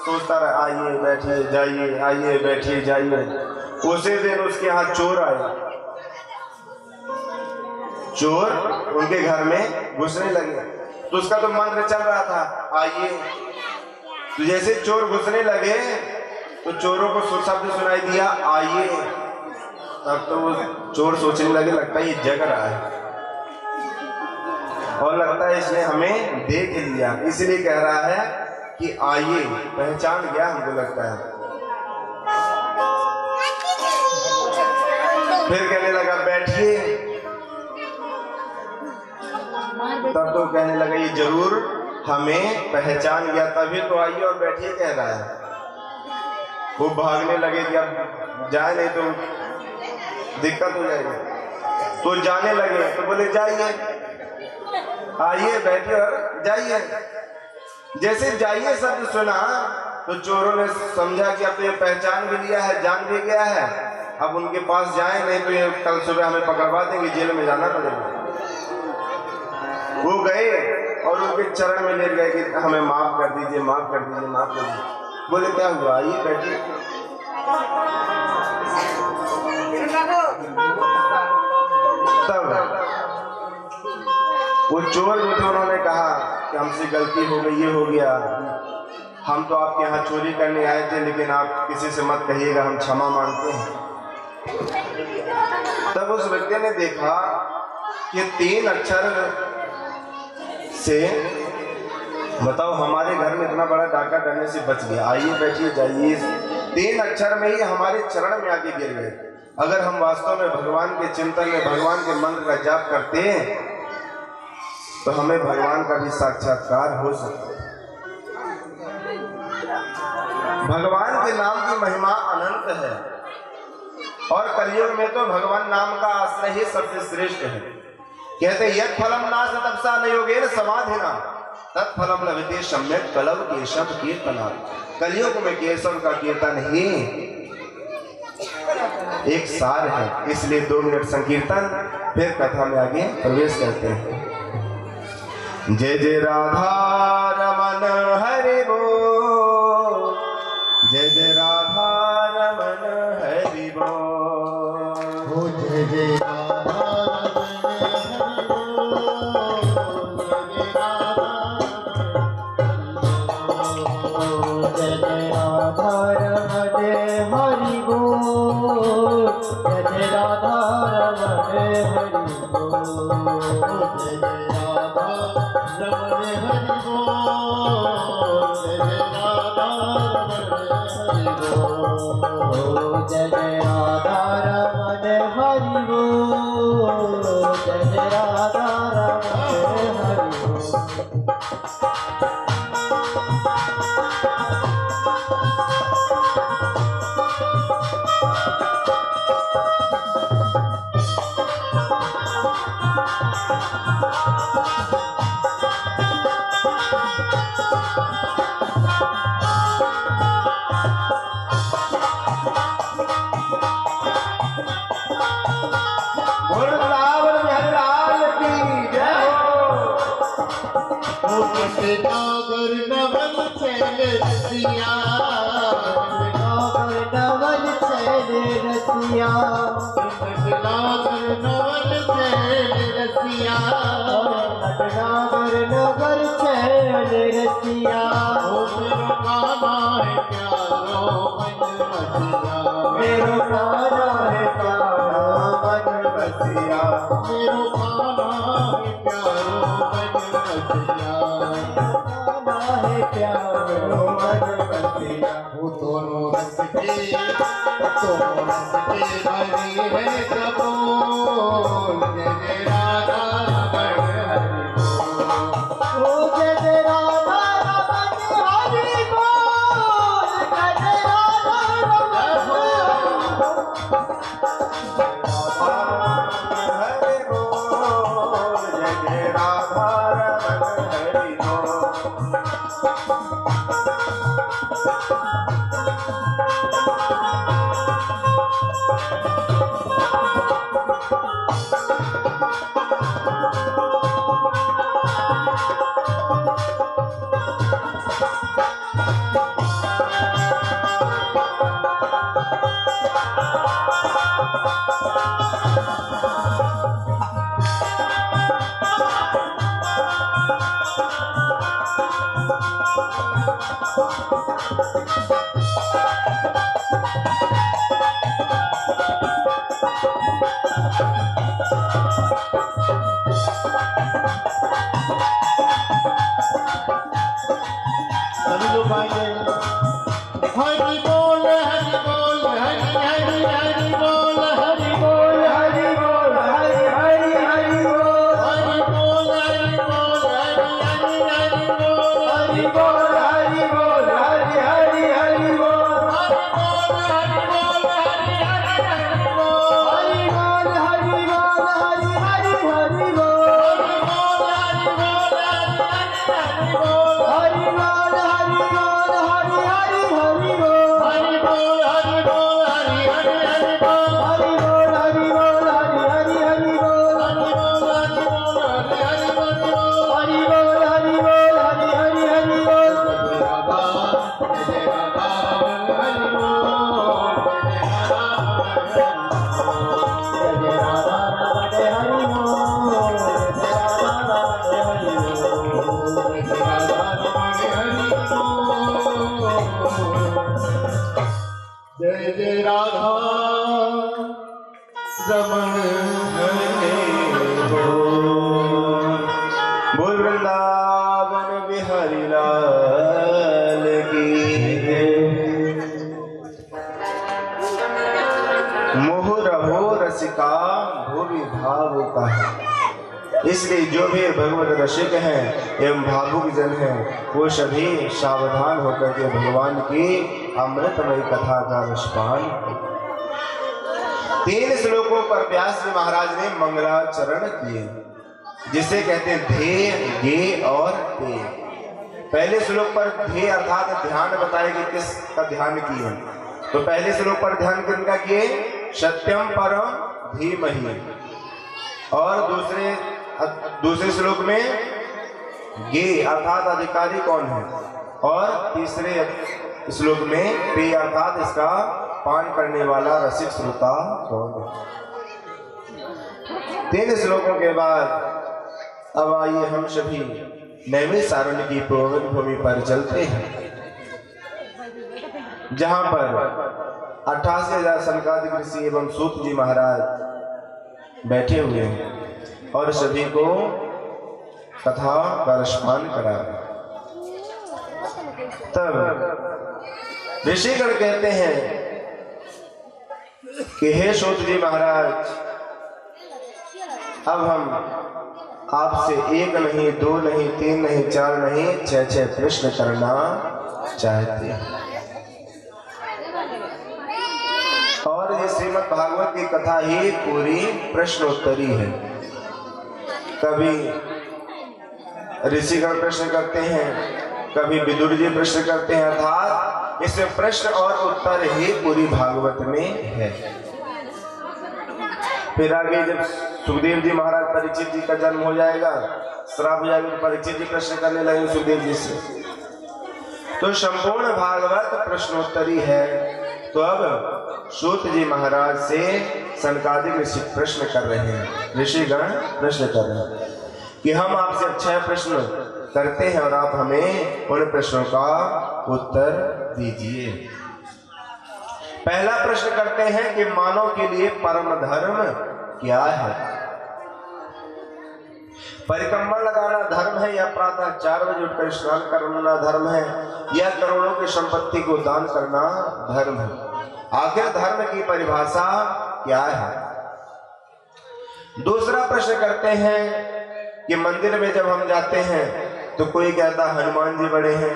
सोचता रहा, आइए बैठिए जाइए, आइए बैठिए जाइए। उसी दिन उसके यहाँ चोर आए, चोर उनके घर में घुसने लगे। तो उसका तो मंत्र चल रहा था, आइए। तो जैसे चोर घुसने लगे तो चोरों को शब्द सुनाई दिया, आइए। तब तो वो चोर सोचने लगे, लगता है ये जग रहा है और लगता है इसने हमें देख लिया, इसलिए कह रहा है कि आइए, पहचान गया हमको लगता है। फिर कहने लगा बैठिए। तब तो कहने लगा ये जरूर हमें पहचान गया, तभी तो आइए और बैठिए कह रहा है। वो भागने लगे कि अब जाए नहीं तो दिक्कत हो जाएगी, तो जाने लगे। तो बोले जाइए, आइए बैठिए और जाइए। जैसे जाइए शब्द सुना तो चोरों ने समझा कि अब तो ये पहचान भी लिया है, जान भी गया है, अब उनके पास जाए नहीं तो ये कल सुबह हमें पकड़वा देंगे, जेल में जाना पड़ेगा। वो गए और उनके चरण में लेट गए कि हमें माफ कर दीजिए, माफ कर दीजिए, माफ कर दीजिए। बोले क्या हुआ, आइए बैठिए। तब वो चोर जो थे उन्होंने कहा कि हमसे गलती हो गई, ये हो गया, हम तो आपके यहाँ चोरी करने आए थे, लेकिन आप किसी से मत कहिएगा, हम क्षमा मांगते हैं। तब उस व्यक्ति ने देखा कि 3 अक्षर से, बताओ हमारे घर में इतना बड़ा डाका डरने से बच गया, आइए बैठिए जाइए, 3 अक्षर में ही हमारे चरण में आके गिर गए। अगर हम वास्तव में भगवान के चिंतन में, भगवान के मंत्र का जाप करते तो हमें भगवान का भी साक्षात्कार हो सकता है। भगवान के नाम की महिमा अनंत है और कलयुग में तो भगवान नाम का आश्रय ही सबसे श्रेष्ठ है। कहते यत् फलम नाश तपसा न योगेन समाधिना तत्फलम लभते सम्यक कलव केशव कीर्तना। कलयुग में केशव का कीर्तन ही एक सार है। इसलिए 2 मिनट संकीर्तन, फिर कथा में आगे प्रवेश करते हैं। जय जय राधा रमन हरि बोल, जय जय राधा रमन हरि बोल, जय जय राधा Hare नटनागर नवल चैल रसिया, नटनागर नवल चैल रसिया, नटनागर नवल चैल रसिया, नटनागर नगर चैल रसिया। ओ मेरो गाना है प्यारो मन बसिया, मेरो गाना है प्यारो मन बसिया, मेरो गाना है प्यारो मन बसिया, गाना है प्यारो मन बसिया। वो दोनों रस के भरी है कबूल, जय जय राधा रमण हरि बोल, ओ जय जय राधा रमण हरि बोल, जय जय राधा रमण हरि बोल, जय जय राधा रमण हरि बोल। सभी लोग आएंगे। हरि बोल हरि बोल हरि हरि हरि बोल हरि बोल हरि बोल हरि हरि हरि बोल, हरि बोल हरि बोल हरि हरि हरि बोल, हरि बोल हरि बोल हरि हरि हरि बोल, हरि बोल हरि बोल हरि हरि हरि बोल, हरि बोल हरि बोल हरि हरि हरि बोल, हरि बोल हरि बोल हरि हरि हरि बोल, हरि बोल हरि बोल हरि हरि हरि बोल, हरि बोल हरि बोल हरि हरि हरि बोल, हरि बोल हरि बोल हरि हरि हरि बोल, हरि बोल हरि बोल हरि हरि हरि बोल, हरि बोल हरि बोल हरि हरि हरि बोल। जय राधा हरि बोल, जय राधा हरि बोल, जय राधा हरि बोल, जय राधा हरि बोल, जय राधा रमण हरि बोल। बोल वृंदावन बिहारी लाल की जय। मोह रहो रसिका भूमि भाव का, इसलिए जो भी भगवत रसिक हैं एवं भावुक जन हैं वो सभी सावधान होकर के भगवान की अमृतमयी कथा का रसपान। 3 श्लोकों पर व्यास जी महाराज ने मंगलाचरण किए, जिसे कहते हैं ध्येय गे और ते। पहले श्लोक पर ध्येय अर्थात ध्यान बताया कि किसका ध्यान किए, तो पहले श्लोक पर ध्यान किनका किए, सत्यम परम धीमहि, और दूसरे श्लोक में गे अर्थात अधिकारी कौन है, और तीसरे श्लोक में पे अर्थात इसका पान करने वाला रसिक श्रोता कौन है। 3 श्लोकों के बाद अब आइए हम सभी नैमिषारण्य की पावन भूमि पर चलते हैं, जहां पर 88,000 सनकादिक ऋषि एवं सूत जी महाराज बैठे हुए हैं और सभी को कथा का रसपान करा। तब ऋषिगण कहते हैं कि हे सूत जी महाराज, अब हम आपसे 1 नहीं 2 नहीं 3 नहीं 4 नहीं 6 प्रश्न करना चाहते हैं। और ये श्रीमद् भागवत की कथा ही पूरी प्रश्नोत्तरी है। कभी ऋषिगण प्रश्न करते हैं, कभी विदुर जी प्रश्न करते हैं, अर्थात इसमें प्रश्न और उत्तर ही पूरी भागवत में है। फिर आगे जब सुखदेव जी महाराज परीक्षित जी का जन्म हो जाएगा, श्राप हो जाएगा। परीक्षित जी प्रश्न करने लगे सुखदेव जी से। तो संपूर्ण भागवत प्रश्नोत्तरी है। तो अब सूत जी महाराज से सनकादिक ऋषि प्रश्न कर रहे हैं, ऋषिगण प्रश्न कर रहे हैं कि हम आपसे 6 प्रश्न करते हैं और आप हमें उन प्रश्नों का उत्तर दीजिए। पहला प्रश्न करते हैं कि मानव के लिए परम धर्म क्या है? परिक्रमा लगाना धर्म है या प्रातः 4 बजे उठकर स्नान करना धर्म है या करोड़ों की संपत्ति को दान करना धर्म है? आखिर धर्म की परिभाषा क्या है? दूसरा प्रश्न करते हैं कि मंदिर में जब हम जाते हैं तो कोई कहता है हनुमान जी बड़े हैं,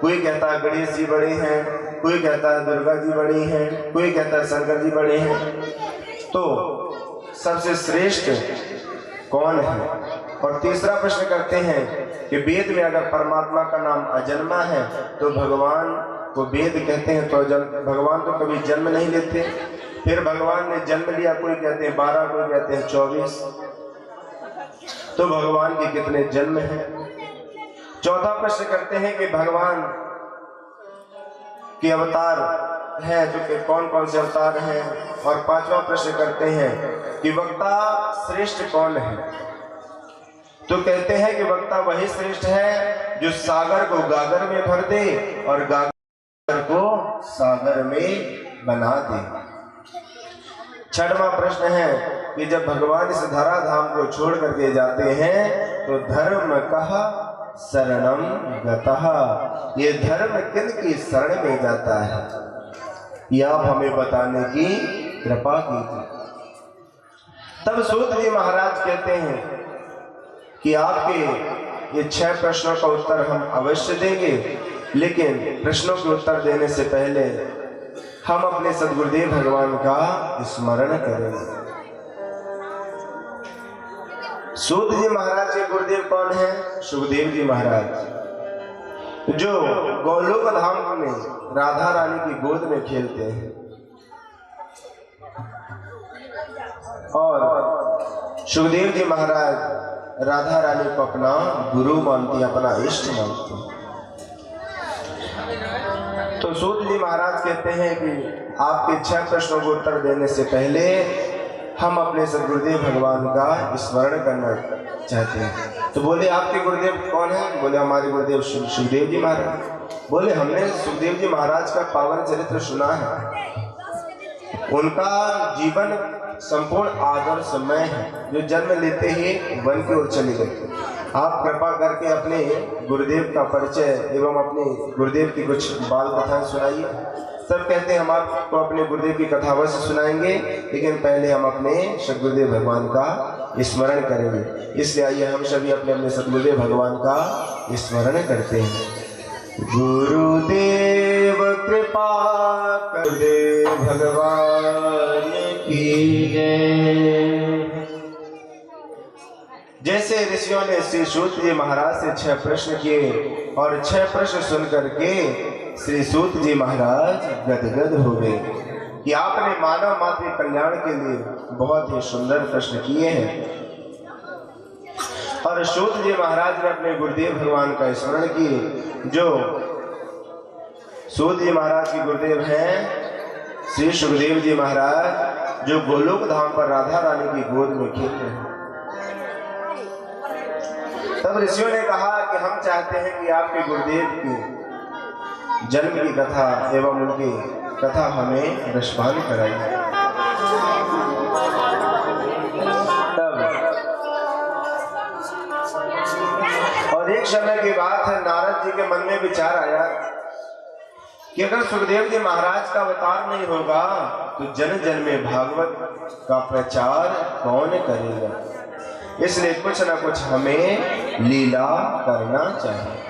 कोई कहता है गणेश जी बड़े हैं, कोई कहता है दुर्गा जी बड़ी हैं, कोई कहता है शंकर जी बड़े हैं। तो सबसे श्रेष्ठ कौन है? और तीसरा प्रश्न करते हैं कि वेद में अगर परमात्मा का नाम अजन्मा है तो भगवान को वेद कहते हैं, तो भगवान तो कभी जन्म नहीं लेते। फिर भगवान ने जन्म लिया, कोई कहते हैं 12, कोई कहते हैं 24। तो भगवान के कितने जन्म हैं? चौथा प्रश्न करते हैं कि भगवान के अवतार हैं तो कौन कौन से अवतार हैं? और पांचवा प्रश्न करते हैं कि वक्ता श्रेष्ठ कौन है? तो कहते हैं कि वक्ता वही श्रेष्ठ है जो सागर को गागर में भर दे और गागर को सागर में बना दे। छठवां प्रश्न है कि जब भगवान इस धराधाम को छोड़ करके जाते हैं तो धर्म कहा शरणम गतः, ये धर्म किन की शरण में जाता है? यह आप हमें बताने की कृपा कीजिए। तब सूत जी महाराज कहते हैं कि आपके ये 6 प्रश्नों का उत्तर हम अवश्य देंगे, लेकिन प्रश्नों के उत्तर देने से पहले हम अपने सद्गुरुदेव भगवान का स्मरण करेंगे। सूत जी महाराज के गुरुदेव कौन है? सुखदेव जी महाराज, जो गोलोक धाम में राधा रानी की गोद में खेलते हैं और सुखदेव जी महाराज राधा रानी को अपना गुरु मानती है, अपना इष्ट मानती है। तो सूत जी महाराज कहते हैं कि आपके 6 प्रश्नों को उत्तर देने से पहले हम अपने सद्गुरुदेव भगवान का स्मरण करना चाहते हैं। तो बोले आपके गुरुदेव कौन है? बोले हमारे गुरुदेव सुखदेव जी महाराज। बोले हमने सुखदेव जी महाराज का पावन चरित्र सुना है, उनका जीवन संपूर्ण आदर्शमय है, जो जन्म लेते ही वन की ओर चले गए। आप कृपा करके अपने गुरुदेव का परिचय एवं अपने गुरुदेव की कुछ बाल कथाएं सुनाइए। सब कहते हैं हम आपको अपने गुरुदेव की कथा अवश्य सुनाएंगे, लेकिन पहले हम अपने सद्गुरुदेव भगवान का स्मरण करेंगे। इसलिए आइए हम सभी अपने अपने सद्गुरुदेव भगवान का स्मरण करते हैं। गुरुदेव कृपा कर दे भगवान की जय। जैसे ऋषियों ने श्री सूत जी महाराज से 6 प्रश्न किए और 6 प्रश्न सुन करके श्री सूत जी महाराज गदगद हो गए कि आपने मानव मात्र कल्याण के लिए बहुत ही सुंदर प्रश्न किए हैं। और सूत जी महाराज ने अपने गुरुदेव भगवान का स्मरण किए, जो सूत जी महाराज के गुरुदेव हैं श्री सुखदेव जी महाराज, जो गोलोक धाम पर राधा रानी की गोद में खेल रहे हैं। तब ऋषियों ने कहा कि हम चाहते हैं कि आपके गुरुदेव की जन्म की कथा एवं उनकी कथा हमें रसपान कराइए। तब और एक समय की बात है, नारद जी के मन में विचार आया कि अगर सुखदेव जी महाराज का अवतार नहीं होगा तो जन जन में भागवत का प्रचार कौन करेगा? इसलिए कुछ ना कुछ हमें लीला करना चाहिए।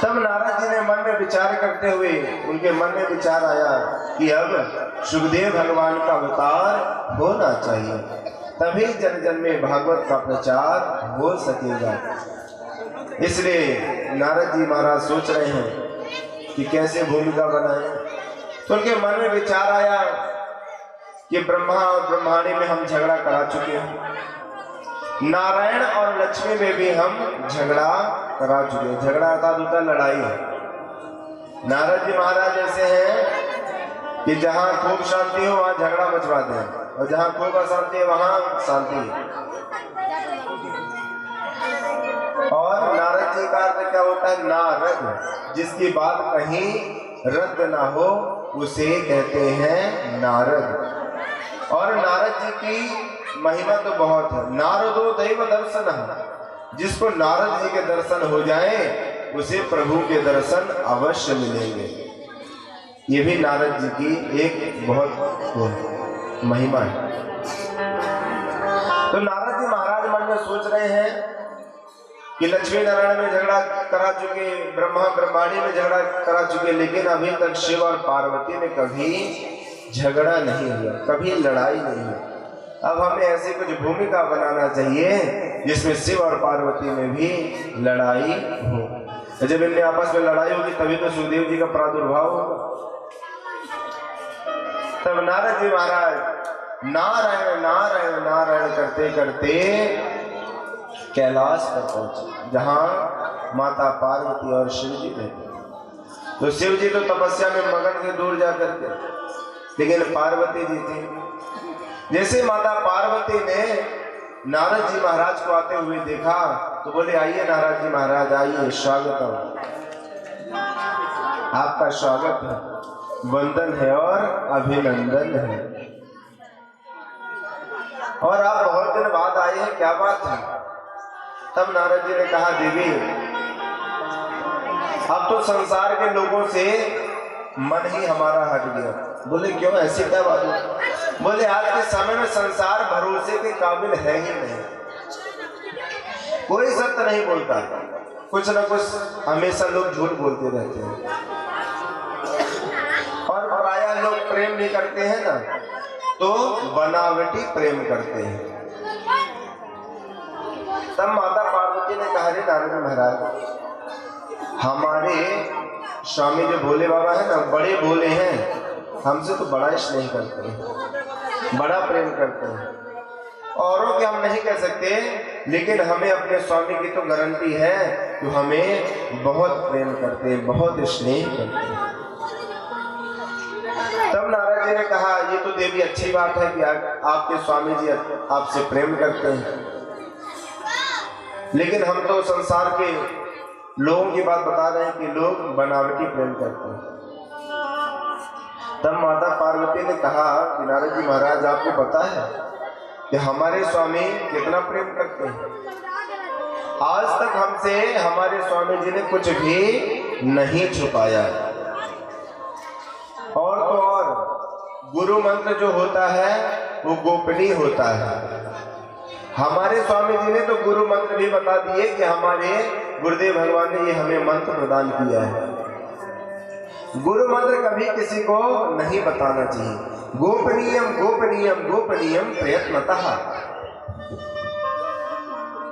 तब नारद जी ने मन में विचार करते हुए उनके मन में विचार आया कि अब सुखदेव भगवान का अवतार होना चाहिए, तभी जन जन में भागवत का प्रचार हो सकेगा। इसलिए नारद जी महाराज सोच रहे हैं कि कैसे भूमिका बनाएं। तो उनके मन में विचार आया कि ब्रह्मा और ब्रह्मांडी में हम झगड़ा करा चुके हैं, नारायण और लक्ष्मी में भी हम झगड़ा करा चुके। झगड़ा अर्थात होता लड़ाई। नारद जी महाराज ऐसे हैं कि जहां खूब शांति हो वहां झगड़ा मचवाते हैं, और जहां खूब अशांति है वहां शांति है। और नारद जी का अर्थ क्या होता है? नारद, जिसकी बात कहीं रद्द ना हो उसे कहते हैं नारद। और नारद जी की महिमा तो बहुत है। नारदो दैव दर्शन, जिसको नारद जी के दर्शन हो जाए उसे प्रभु के दर्शन अवश्य मिलेंगे। ये भी नारद जी की एक बहुत महिमा है। तो नारद जी महाराज मन में सोच रहे हैं कि लक्ष्मी नारायण में झगड़ा करा चुके, ब्रह्मा ब्रह्मांडी में झगड़ा करा चुके, लेकिन अभी तक शिव और पार्वती में कभी झगड़ा नहीं हुआ, कभी लड़ाई नहीं हुई। अब हमें ऐसी कुछ भूमिका बनाना चाहिए जिसमें शिव और पार्वती में भी लड़ाई हो। जब इनमें आपस में लड़ाई होगी तभी तो सुखदेव जी का प्रादुर्भाव होगा। तब नारद जी महाराज नारायण नारायण नारायण करते करते कैलाश पर पहुंचे, जहां माता पार्वती और शिव जी रहते। तो शिव जी तो तपस्या में मगन थे दूर जाकर के, लेकिन पार्वती जी थी। जैसे माता पार्वती ने नारद जी महाराज को आते हुए देखा तो बोले, आइए नारद जी महाराज, आइए, स्वागत है, आपका स्वागत है, वंदन है और अभिनंदन है। और आप बहुत दिन बाद आए हैं, क्या बात है? तब नारद जी ने कहा, देवी, अब तो संसार के लोगों से मन ही हमारा हट गया। बोले, क्यों, ऐसी क्या बात है? बोले, आज के समय में संसार भरोसे के काबिल है ही नहीं, कोई सत्य नहीं बोलता, कुछ ना कुछ हमेशा लोग झूठ बोलते रहते हैं। और प्रायः लोग प्रेम भी करते हैं ना, तो बनावटी प्रेम करते हैं। तब माता पार्वती ने कहा, रे नारद महाराज, हमारे स्वामी जो भोले बाबा है ना, बड़े भोले हैं, हमसे तो बड़ा स्नेह करते हैं, बड़ा प्रेम करते हैं। औरों के हम नहीं कह सकते, लेकिन हमें अपने स्वामी की तो गारंटी है कि हमें बहुत प्रेम करते हैं, बहुत स्नेह करते हैं। तब नारद जी ने कहा, ये तो देवी अच्छी बात है कि आपके स्वामी जी आपसे प्रेम करते हैं, लेकिन हम तो संसार के लोगों की बात बता रहे हैं कि लोग बनावटी प्रेम करते हैं। तब माता पार्वती ने कहा कि नारद जी महाराज, आपको पता है कि हमारे स्वामी कितना प्रेम करते हैं? आज तक हमसे हमारे स्वामी जी ने कुछ भी नहीं छुपाया। और तो और गुरु मंत्र जो होता है वो गोपनीय होता है। हमारे स्वामी जी ने तो गुरु मंत्र भी बता दिए कि हमारे गुरुदेव भगवान ने ये हमें मंत्र प्रदान किया है। गुरु मंत्र कभी किसी को नहीं बताना चाहिए। गोपनीयम गोपनीयम गोपनीयम प्रयत्नतः।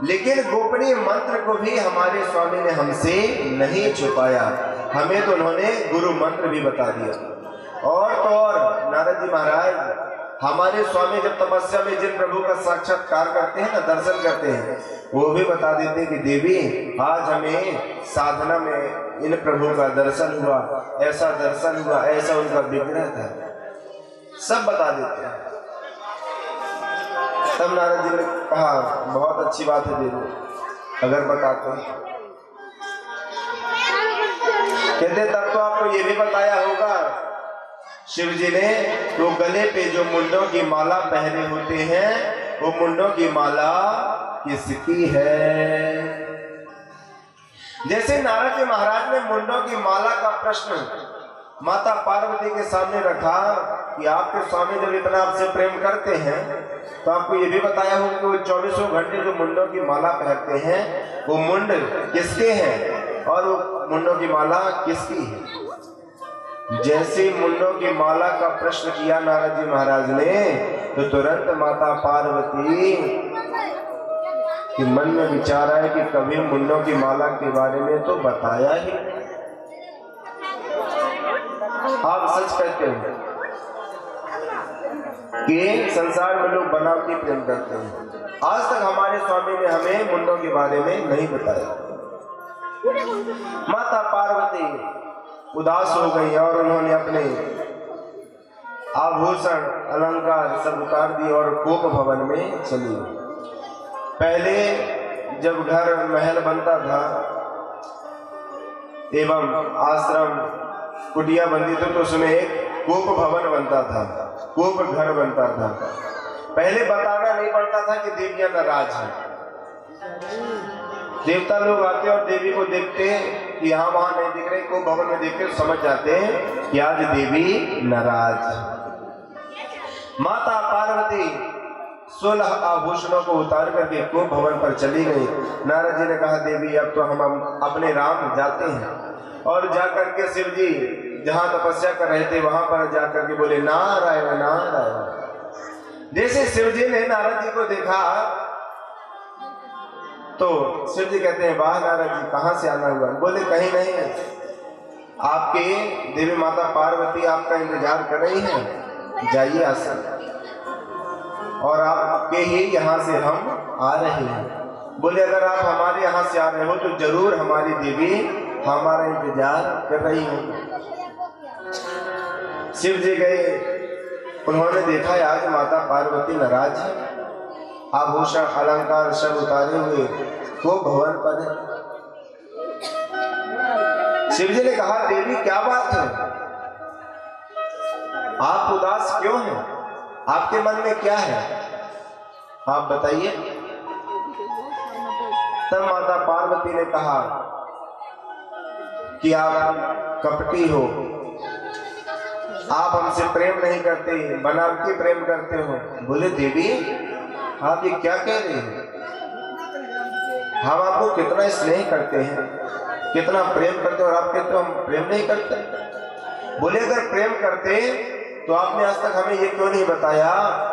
लेकिन गोपनीय मंत्र को भी हमारे स्वामी ने हमसे नहीं छुपाया, हमें तो उन्होंने गुरु मंत्र भी बता दिया। और तो और नारद जी महाराज, हमारे स्वामी जब तपस्या में जिन प्रभु का साक्षात्कार करते हैं ना, दर्शन करते हैं, वो भी बता देते हैं कि देवी, आज हमें साधना में इन प्रभु का दर्शन हुआ, ऐसा दर्शन हुआ, ऐसा उनका विग्रह था, सब बता देते हैं। तब नारद जी ने कहा, बहुत अच्छी बात है देवी, अगर बताते हैं। कहते तब तो आपको ये भी बताया होगा शिव जी ने, तो गले पे जो मुंडों की माला पहने होते हैं, वो मुंडों की माला किसकी है? जैसे नारद जी महाराज ने मुंडों की माला का प्रश्न माता पार्वती के सामने रखा कि आपके स्वामी जब इतना आपसे प्रेम करते हैं, तो आपको ये भी बताया होगा कि वो 24 घंटे जो मुंडों की माला पहनते हैं, वो मुंड किसके हैं और वो मुंडों की माला किसकी है? जैसे मुंडों की माला का प्रश्न किया नारद जी महाराज ने, तो तुरंत माता पार्वती के मन में विचार आया कि कभी मुंडों की माला के बारे में तो बताया ही। आप सच कहते हो कि संसार में लोग बनावटी प्रेम करते हैं। आज तक हमारे स्वामी ने हमें मुंडों के बारे में नहीं बताया। माता पार्वती उदास हो गई और उन्होंने अपने आभूषण अलंकार सब उतार दिए और कोप भवन में चली। पहले जब घर महल बनता था एवं आश्रम कुटिया बनती थी तो उसमें एक कोप भवन बनता था, कोप घर बनता था। पहले बताना नहीं पड़ता था कि देवियां नाराज हैं। देवता लोग आते और देवी को देखते कि यहाँ वहां नहीं दिख रहे, कोप भवन में देखते समझ जाते हैं कि आज देवी नाराज। माता पार्वती 16 आभूषणों को उतार करके कोप भवन पर चली गई। नारद जी ने कहा देवी अब तो हम अपने राम जाते हैं। और जाकर के शिव जी जहाँ तपस्या कर रहे थे वहां पर जाकर के बोले नारायण नारायण। जैसे शिव जी ने नारद जी को देखा तो शिव जी कहते हैं वाह नारद जी कहाँ से आना हुआ? बोले कहीं नहीं है, आपके देवी माता पार्वती आपका इंतजार कर रही है, जाइए आसन। और आपके ही यहाँ से हम आ रहे हैं। बोले अगर आप हमारे यहाँ से आ रहे हो तो जरूर हमारी देवी हमारा इंतजार कर रही होगी। शिव जी गए, उन्होंने देखा आज माता पार्वती नाराज है, आभूषण अलंकार सब उतारे हुए को भवन पर है। शिव जी ने कहा देवी क्या बात है, आप उदास क्यों हैं? आपके मन में क्या है, आप बताइए। तब माता पार्वती ने कहा कि आप कपटी हो, आप हमसे प्रेम नहीं करते, बनावटी प्रेम करते हो। बोले देवी आप ये क्या कह रही हैं? हम आपको कितना स्नेह करते हैं, कितना प्रेम करते हैं और आप कहते हो हम प्रेम नहीं करते। बोले अगर प्रेम करते तो आपने आज तक हमें ये क्यों नहीं बताया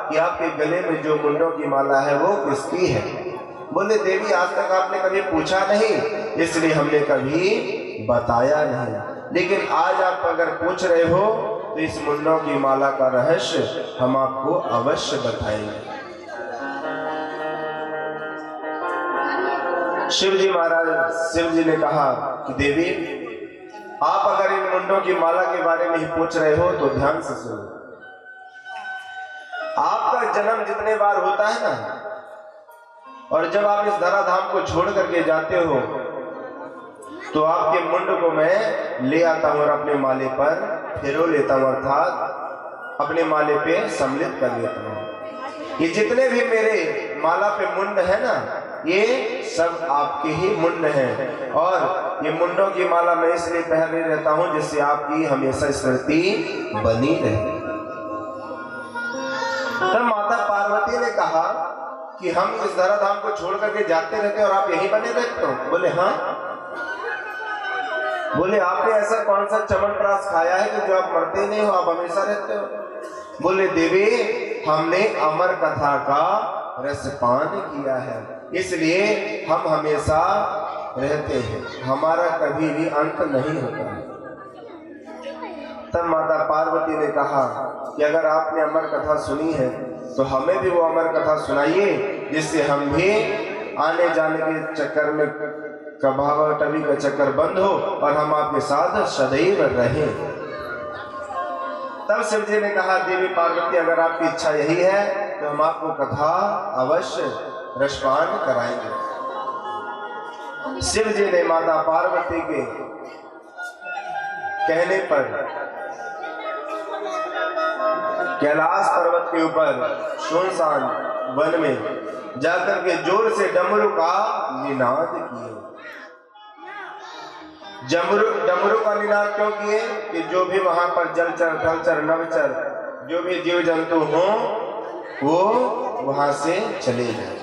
कि आपके गले में जो मुंडों की माला है वो किसकी है? बोले देवी आज तक आपने कभी पूछा नहीं, इसलिए हमने कभी बताया नहीं। लेकिन आज आप अगर पूछ रहे हो तो इस मुंडों की माला का रहस्य हम आपको अवश्य बताएंगे। शिव जी महाराज शिव जी ने कहा कि देवी आप अगर इन मुंडों की माला के बारे में ही पूछ रहे हो तो ध्यान से सुनो। आपका जन्म जितने बार होता है ना, और जब आप इस धराधाम को छोड़ करके जाते हो तो आपके मुंड को मैं ले आता हूं और अपने माले पर फेरो लेता हूं, अर्थात अपने माले पे सम्मिलित कर लेता हूं। ये जितने भी मेरे माला पे मुंड है ना, ये सब आपके ही मुंड हैं। और ये मुंडों की माला मैं इसलिए पहने रहता हूं जिससे आपकी हमेशा स्मृति बनी रहे। तब माता पार्वती ने कहा कि हम इस धराधाम को छोड़ करके जाते रहते हैं और आप यहीं बने रहते हो? बोले हाँ। बोले आपने ऐसा कौन सा चमनप्राश खाया है कि जो आप मरते नहीं हो, आप हमेशा रहते हो? बोले देवी हमने अमर कथा का रसपान किया है, इसलिए हम हमेशा रहते हैं, हमारा कभी भी अंत नहीं होता है। तब माता पार्वती ने कहा कि अगर आपने अमर कथा सुनी है तो हमें भी वो अमर कथा सुनाइए, जिससे हम भी आने जाने के चक्कर में कभावटवी का चक्कर बंद हो और हम आपके साथ सदैव रहें। तब शिव जी ने कहा देवी पार्वती अगर आपकी इच्छा यही है तो हम आपको कथा अवश्य रसपान कराएंगे। शिव जी ने माता पार्वती के कहने पर कैलाश पर्वत के ऊपर सुनसान वन में जाकर के जोर से डमरू का निनाद किए। डमरू का निनाद क्यों किए? कि जो भी वहां पर जलचर थलचर नवचर जो भी जीव जंतु हो वो वहां से चले जाए।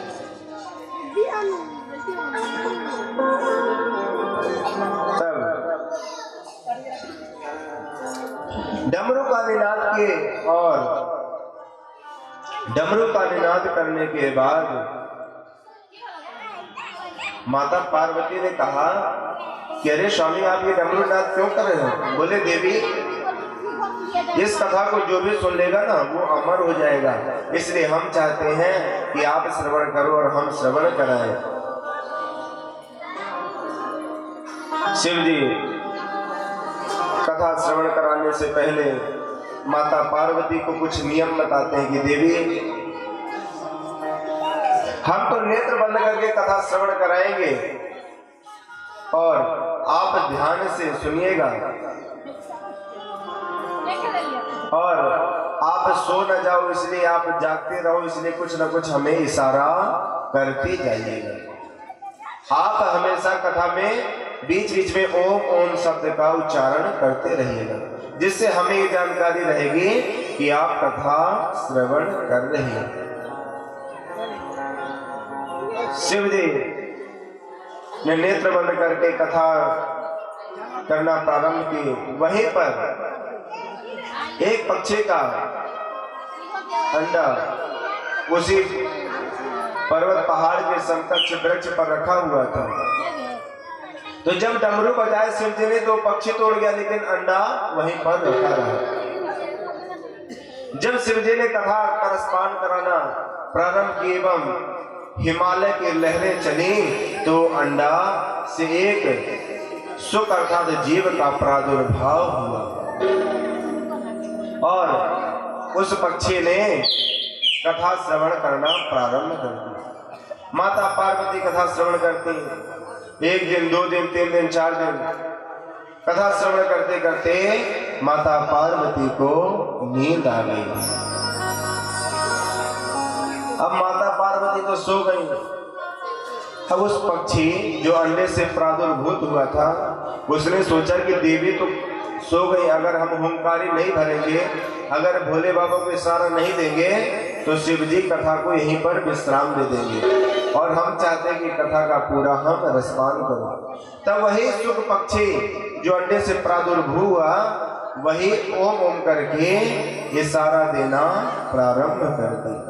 तब डमरू का निनाद किए और डमरू का निनाद करने के बाद माता पार्वती ने कहा कि अरे स्वामी आप ये डमरू नाद क्यों कर रहे हो? बोले देवी इस कथा को जो भी सुन लेगा ना वो अमर हो जाएगा। इसलिए हम चाहते हैं कि आप श्रवण करो और हम श्रवण कराएं। शिव जी कथा श्रवण कराने से पहले माता पार्वती को कुछ नियम बताते हैं कि देवी, हम तो नेत्र बंद करके कथा श्रवण कराएंगे और आप ध्यान से सुनिएगा और आप सो न जाओ, इसलिए आप जागते रहो, इसलिए कुछ न कुछ हमें इशारा करते जाइएगा। आप हमेशा कथा में बीच बीच में ओम ओम शब्द का उच्चारण करते रहिएगा, जिससे हमें ये जानकारी रहेगी कि आप कथा श्रवण कर रहे हैं। शिव जी ने नेत्र बंद करके कथा करना प्रारंभ की। वहीं पर एक पक्षी का अंडा उसी पर्वत पहाड़ के समकक्ष वृक्ष पर रखा हुआ था। तो जब डमरू बजाए शिव जी ने तो पक्षी तोड़ गया, लेकिन अंडा वहीं पर रखा रहा। जब शिव जी ने कथा का रसपान कराना प्रारंभ की एवं हिमालय की लहरें चली तो अंडा से एक सुख अर्थात जीव का प्रादुर्भाव हुआ और उस पक्षी ने कथा श्रवण करना प्रारंभ कर दिया। माता पार्वती कथा श्रवण करती, 1 दिन 2 दिन 3 दिन 4 दिन कथा श्रवण करते करते माता पार्वती को नींद आ गई। अब माता पार्वती तो सो गई। अब उस पक्षी जो अंडे से प्रादुर्भूत हुआ था उसने सोचा कि देवी तो सो गई, अगर हम हुंकारी नहीं भरेंगे, अगर भोले बाबा को इशारा नहीं देंगे तो शिव जी कथा को यहीं पर विश्राम दे देंगे और हम चाहते हैं कि कथा का पूरा हम रसपान करें। तब वही सुख पक्षी जो अंडे से प्रादुर्भूत हुआ वही ओम ओम करके इशारा देना प्रारंभ कर दिया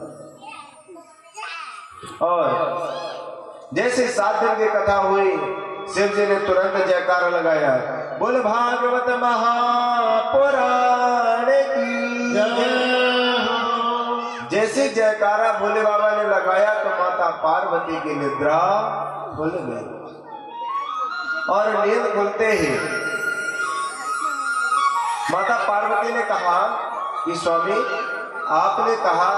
और जैसे 7 दिन की कथा हुई शिव जी ने तुरंत जयकारा लगाया, बोल भागवत महापुराण की जय। जैसे जयकारा भोले बाबा ने लगाया तो माता पार्वती की निद्रा खुल गई और नींद खुलते ही माता पार्वती ने कहा कि स्वामी आपने कहा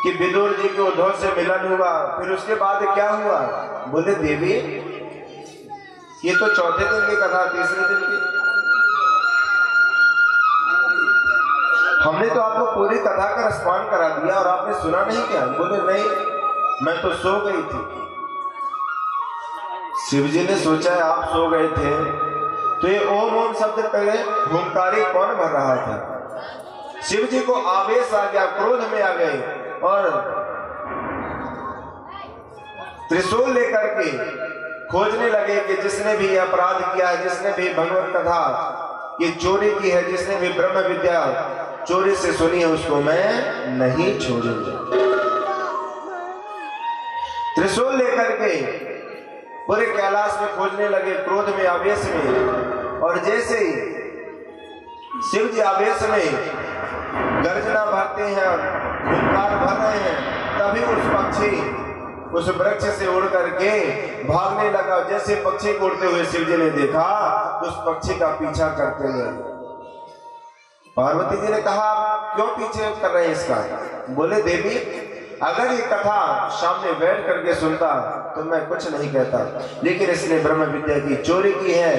कि विदुर जी के उद्धव से मिलन हुआ, फिर उसके बाद क्या हुआ? बोले देवी ये तो चौथे दिन की कथा, तीसरे दिन की। हमने तो आपको पूरी कथा का रसपान करा दिया और आपने सुना नहीं क्या? बोले नहीं, मैं तो सो गई थी। शिव जी ने सोचा आप सो गए थे तो ये ओम ओम शब्द पहले हुंकारी कौन भर रहा था? शिव जी को आवेश आ गया, क्रोध में आ गए और त्रिशूल लेकर के खोजने लगे कि जिसने भी अपराध किया है, जिसने भी भगवत कथा की चोरी की है, जिसने भी ब्रह्म विद्या चोरी से सुनी है, उसको मैं नहीं छोड़ूंगा। त्रिशूल लेकर के पूरे कैलाश में खोजने लगे, क्रोध में आवेश में। और जैसे ही शिव जी आवेश में गर्जना भरते हैं, हुंकार भर रहे हैं, तभी उस पक्षी उस वृक्ष से उड़ करके भागने लगा। जैसे पक्षी को उड़ते हुए शिव जी ने देखा तो उस पक्षी का पीछा करते गए। पार्वती जी ने कहा क्यों पीछे कर रहे हैं इसका? बोले देवी अगर ये कथा सामने बैठ करके सुनता तो मैं कुछ नहीं कहता, लेकिन इसने ब्रह्म विद्या की चोरी की है,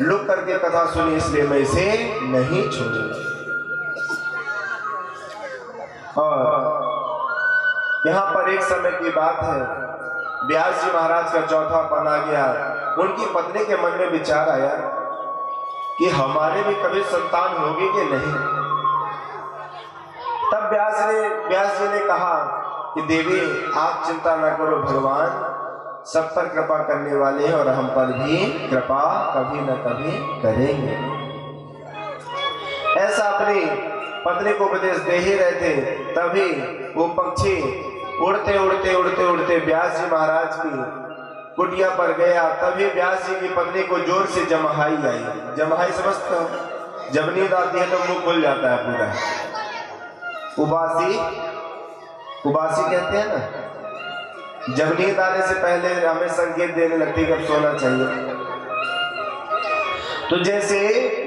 लुक करके कथा सुनी, इसलिए मैं इसे नहीं छोड़ूंगा। और यहाँ पर एक समय की बात है, व्यास जी महाराज का चौथा पन आ गया। उनकी पत्नी के मन में विचार आया कि हमारे भी कभी संतान होगी कि नहीं। तब व्यास जी ने कहा कि देवी आप चिंता न करो, भगवान सब पर कृपा करने वाले हैं और हम पर भी कृपा कभी न कभी करेंगे। ऐसा अपनी पत्नी को उपदेश दे ही रहे थे, तभी वो पक्षी उड़ते उड़ते उड़ते उड़ते व्यास जी महाराज की कुटिया पर गया। तभी व्यास जी की पत्नी को जोर से जमहाई आई। जमहाई समझते हो? जब नींद आती है तो मुंह खुल जाता है पूरा। उबासी, उबासी कहते हैं ना, जब नींद आने से पहले हमें संकेत देने लगती है कब सोना चाहिए। तो जैसे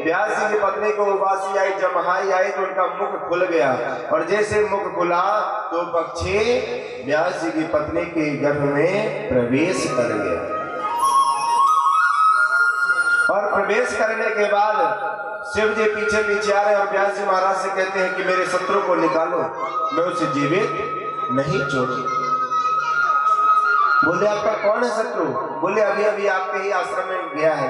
व्यास जी की पत्नी को उबासी आई, जमहाई आई तो उनका मुख खुल गया, और जैसे मुख खुला तो पक्षी व्यास जी की पत्नी के गर्भ में प्रवेश कर गया। और प्रवेश करने के बाद शिव जी पीछे पीछे आ रहे और व्यास जी महाराज से कहते हैं कि मेरे शत्रु को निकालो, मैं उसे जीवित नहीं छोड़ूंगा। बोले आपका कौन है शत्रु? बोले अभी अभी आपके ही आश्रम में गया है,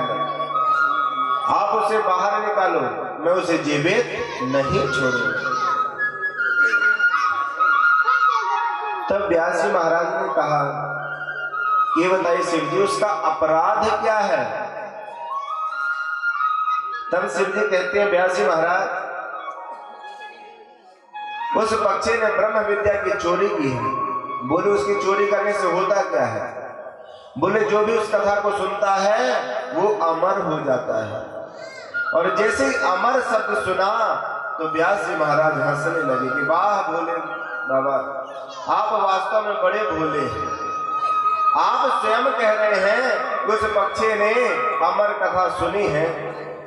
आप उसे बाहर निकालो, मैं उसे जीवित नहीं छोड़ूंगा। तब व्यास जी महाराज ने कहा कि बताइए शिव जी उसका अपराध क्या है? तब शिव जी कहते हैं व्यास जी महाराज उस पक्षी ने ब्रह्म विद्या की चोरी की है। बोले उसकी चोरी करने से होता क्या है? बोले जो भी उस कथा को सुनता है वो अमर हो जाता है। और जैसे ही अमर शब्द सुना तो व्यास जी महाराज हंसने लगे कि वाह भोले बाबा, आप वास्तव में बड़े भोले हैं। आप स्वयं कह रहे हैं उस पक्षी ने अमर कथा सुनी है,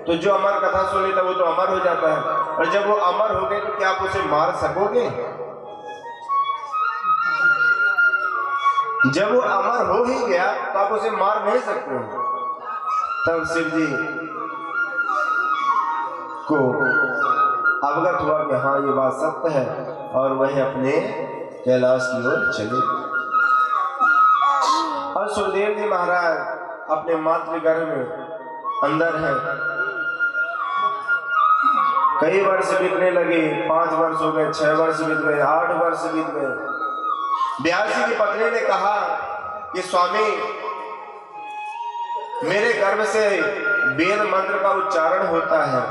तो जो अमर कथा सुनी था वो तो अमर हो जाता है, और जब वो अमर हो गए तो क्या आप उसे मार सकोगे? जब वो अमर हो ही गया तो आप उसे मार नहीं सकते। तब शिव जी को अवगत हुआ कि हाँ ये बात सत्य है, और वह अपने कैलाश की ओर चले गए। और सुखदेव जी महाराज अपने मातृगर्भ में अंदर हैं। कई वर्ष बीतने लगे, 5 वर्ष हो गए, 6 वर्ष बीत गए, 8 वर्ष बीत गए। व्यास जी की पत्नी ने कहा कि स्वामी मेरे गर्भ से वेद मंत्र का उच्चारण होता है,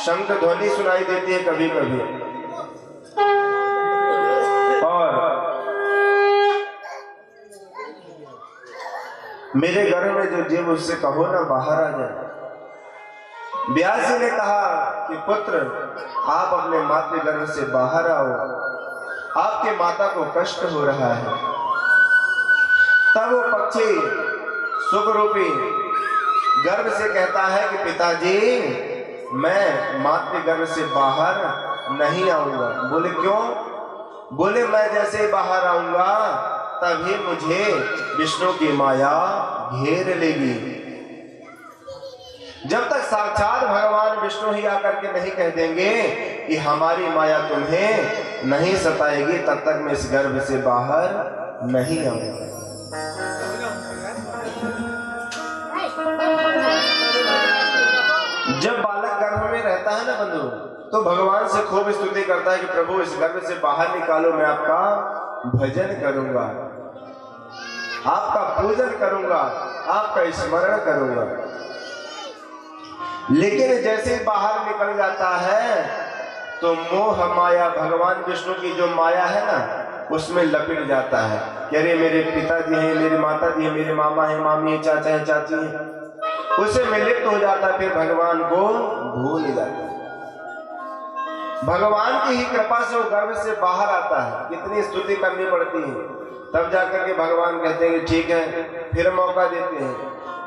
शंख ध्वनि सुनाई देती है कभी कभी, और मेरे गर्भ में जो जीव उससे कहो ना बाहर आ जाए। व्यास जी ने कहा कि पुत्र आप अपने मातृगर्भ से बाहर आओ, आपके माता को कष्ट हो रहा है। तब वो पक्षी सुख रूपी गर्भ से कहता है कि पिताजी मैं मातृगर्भ से बाहर नहीं आऊंगा। बोले क्यों? बोले मैं जैसे बाहर आऊंगा तभी मुझे विष्णु की माया घेर लेगी। जब तक साक्षात भगवान विष्णु ही आकर के नहीं कह देंगे कि हमारी माया तुम्हें नहीं सताएगी, तब तक मैं इस गर्भ से बाहर नहीं आऊंगा। जब बालक गर्भ में रहता है ना बंधु, तो भगवान से खूब स्तुति करता है कि प्रभु इस गर्भ से बाहर निकालो, मैं आपका भजन करूंगा, आपका पूजन करूंगा, आपका स्मरण करूंगा। लेकिन जैसे ही बाहर निकल जाता है तो मोह माया, भगवान विष्णु की जो माया है ना, उसमें लपेट जाता है कि अरे मेरे पिताजी हैं, मेरी माता जी है, मेरे मामा है, मामी है, चाचा है, चाची है, उसे में लिप्त हो जाता है, फिर भगवान को भूल जाता है। भगवान की ही कृपा से वो गर्भ से बाहर आता है, कितनी स्तुति करनी पड़ती है, तब जाकर के भगवान कहते हैं कि ठीक है, फिर मौका देते हैं।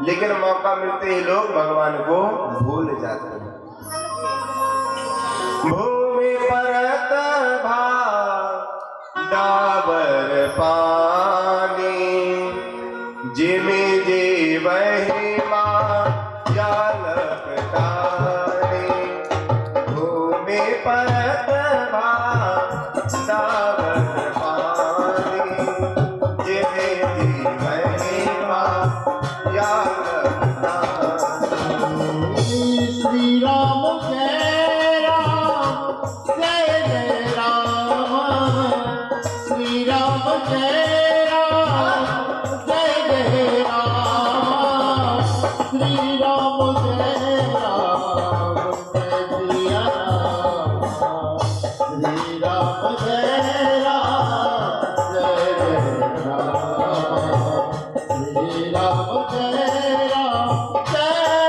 लेकिन मौका मिलते ही लोग भगवान को भूल जाते हैं। भूमि परत भाव डाबर पानी, जिमि जीवहि माया लपटानी। भूमि परत भाव डाबर पानी, जिमि जीवहि माया लपटानी। श्री राम जय राम, जय जय राम। श्री राम जय राम, जय जय राम। श्री राम जय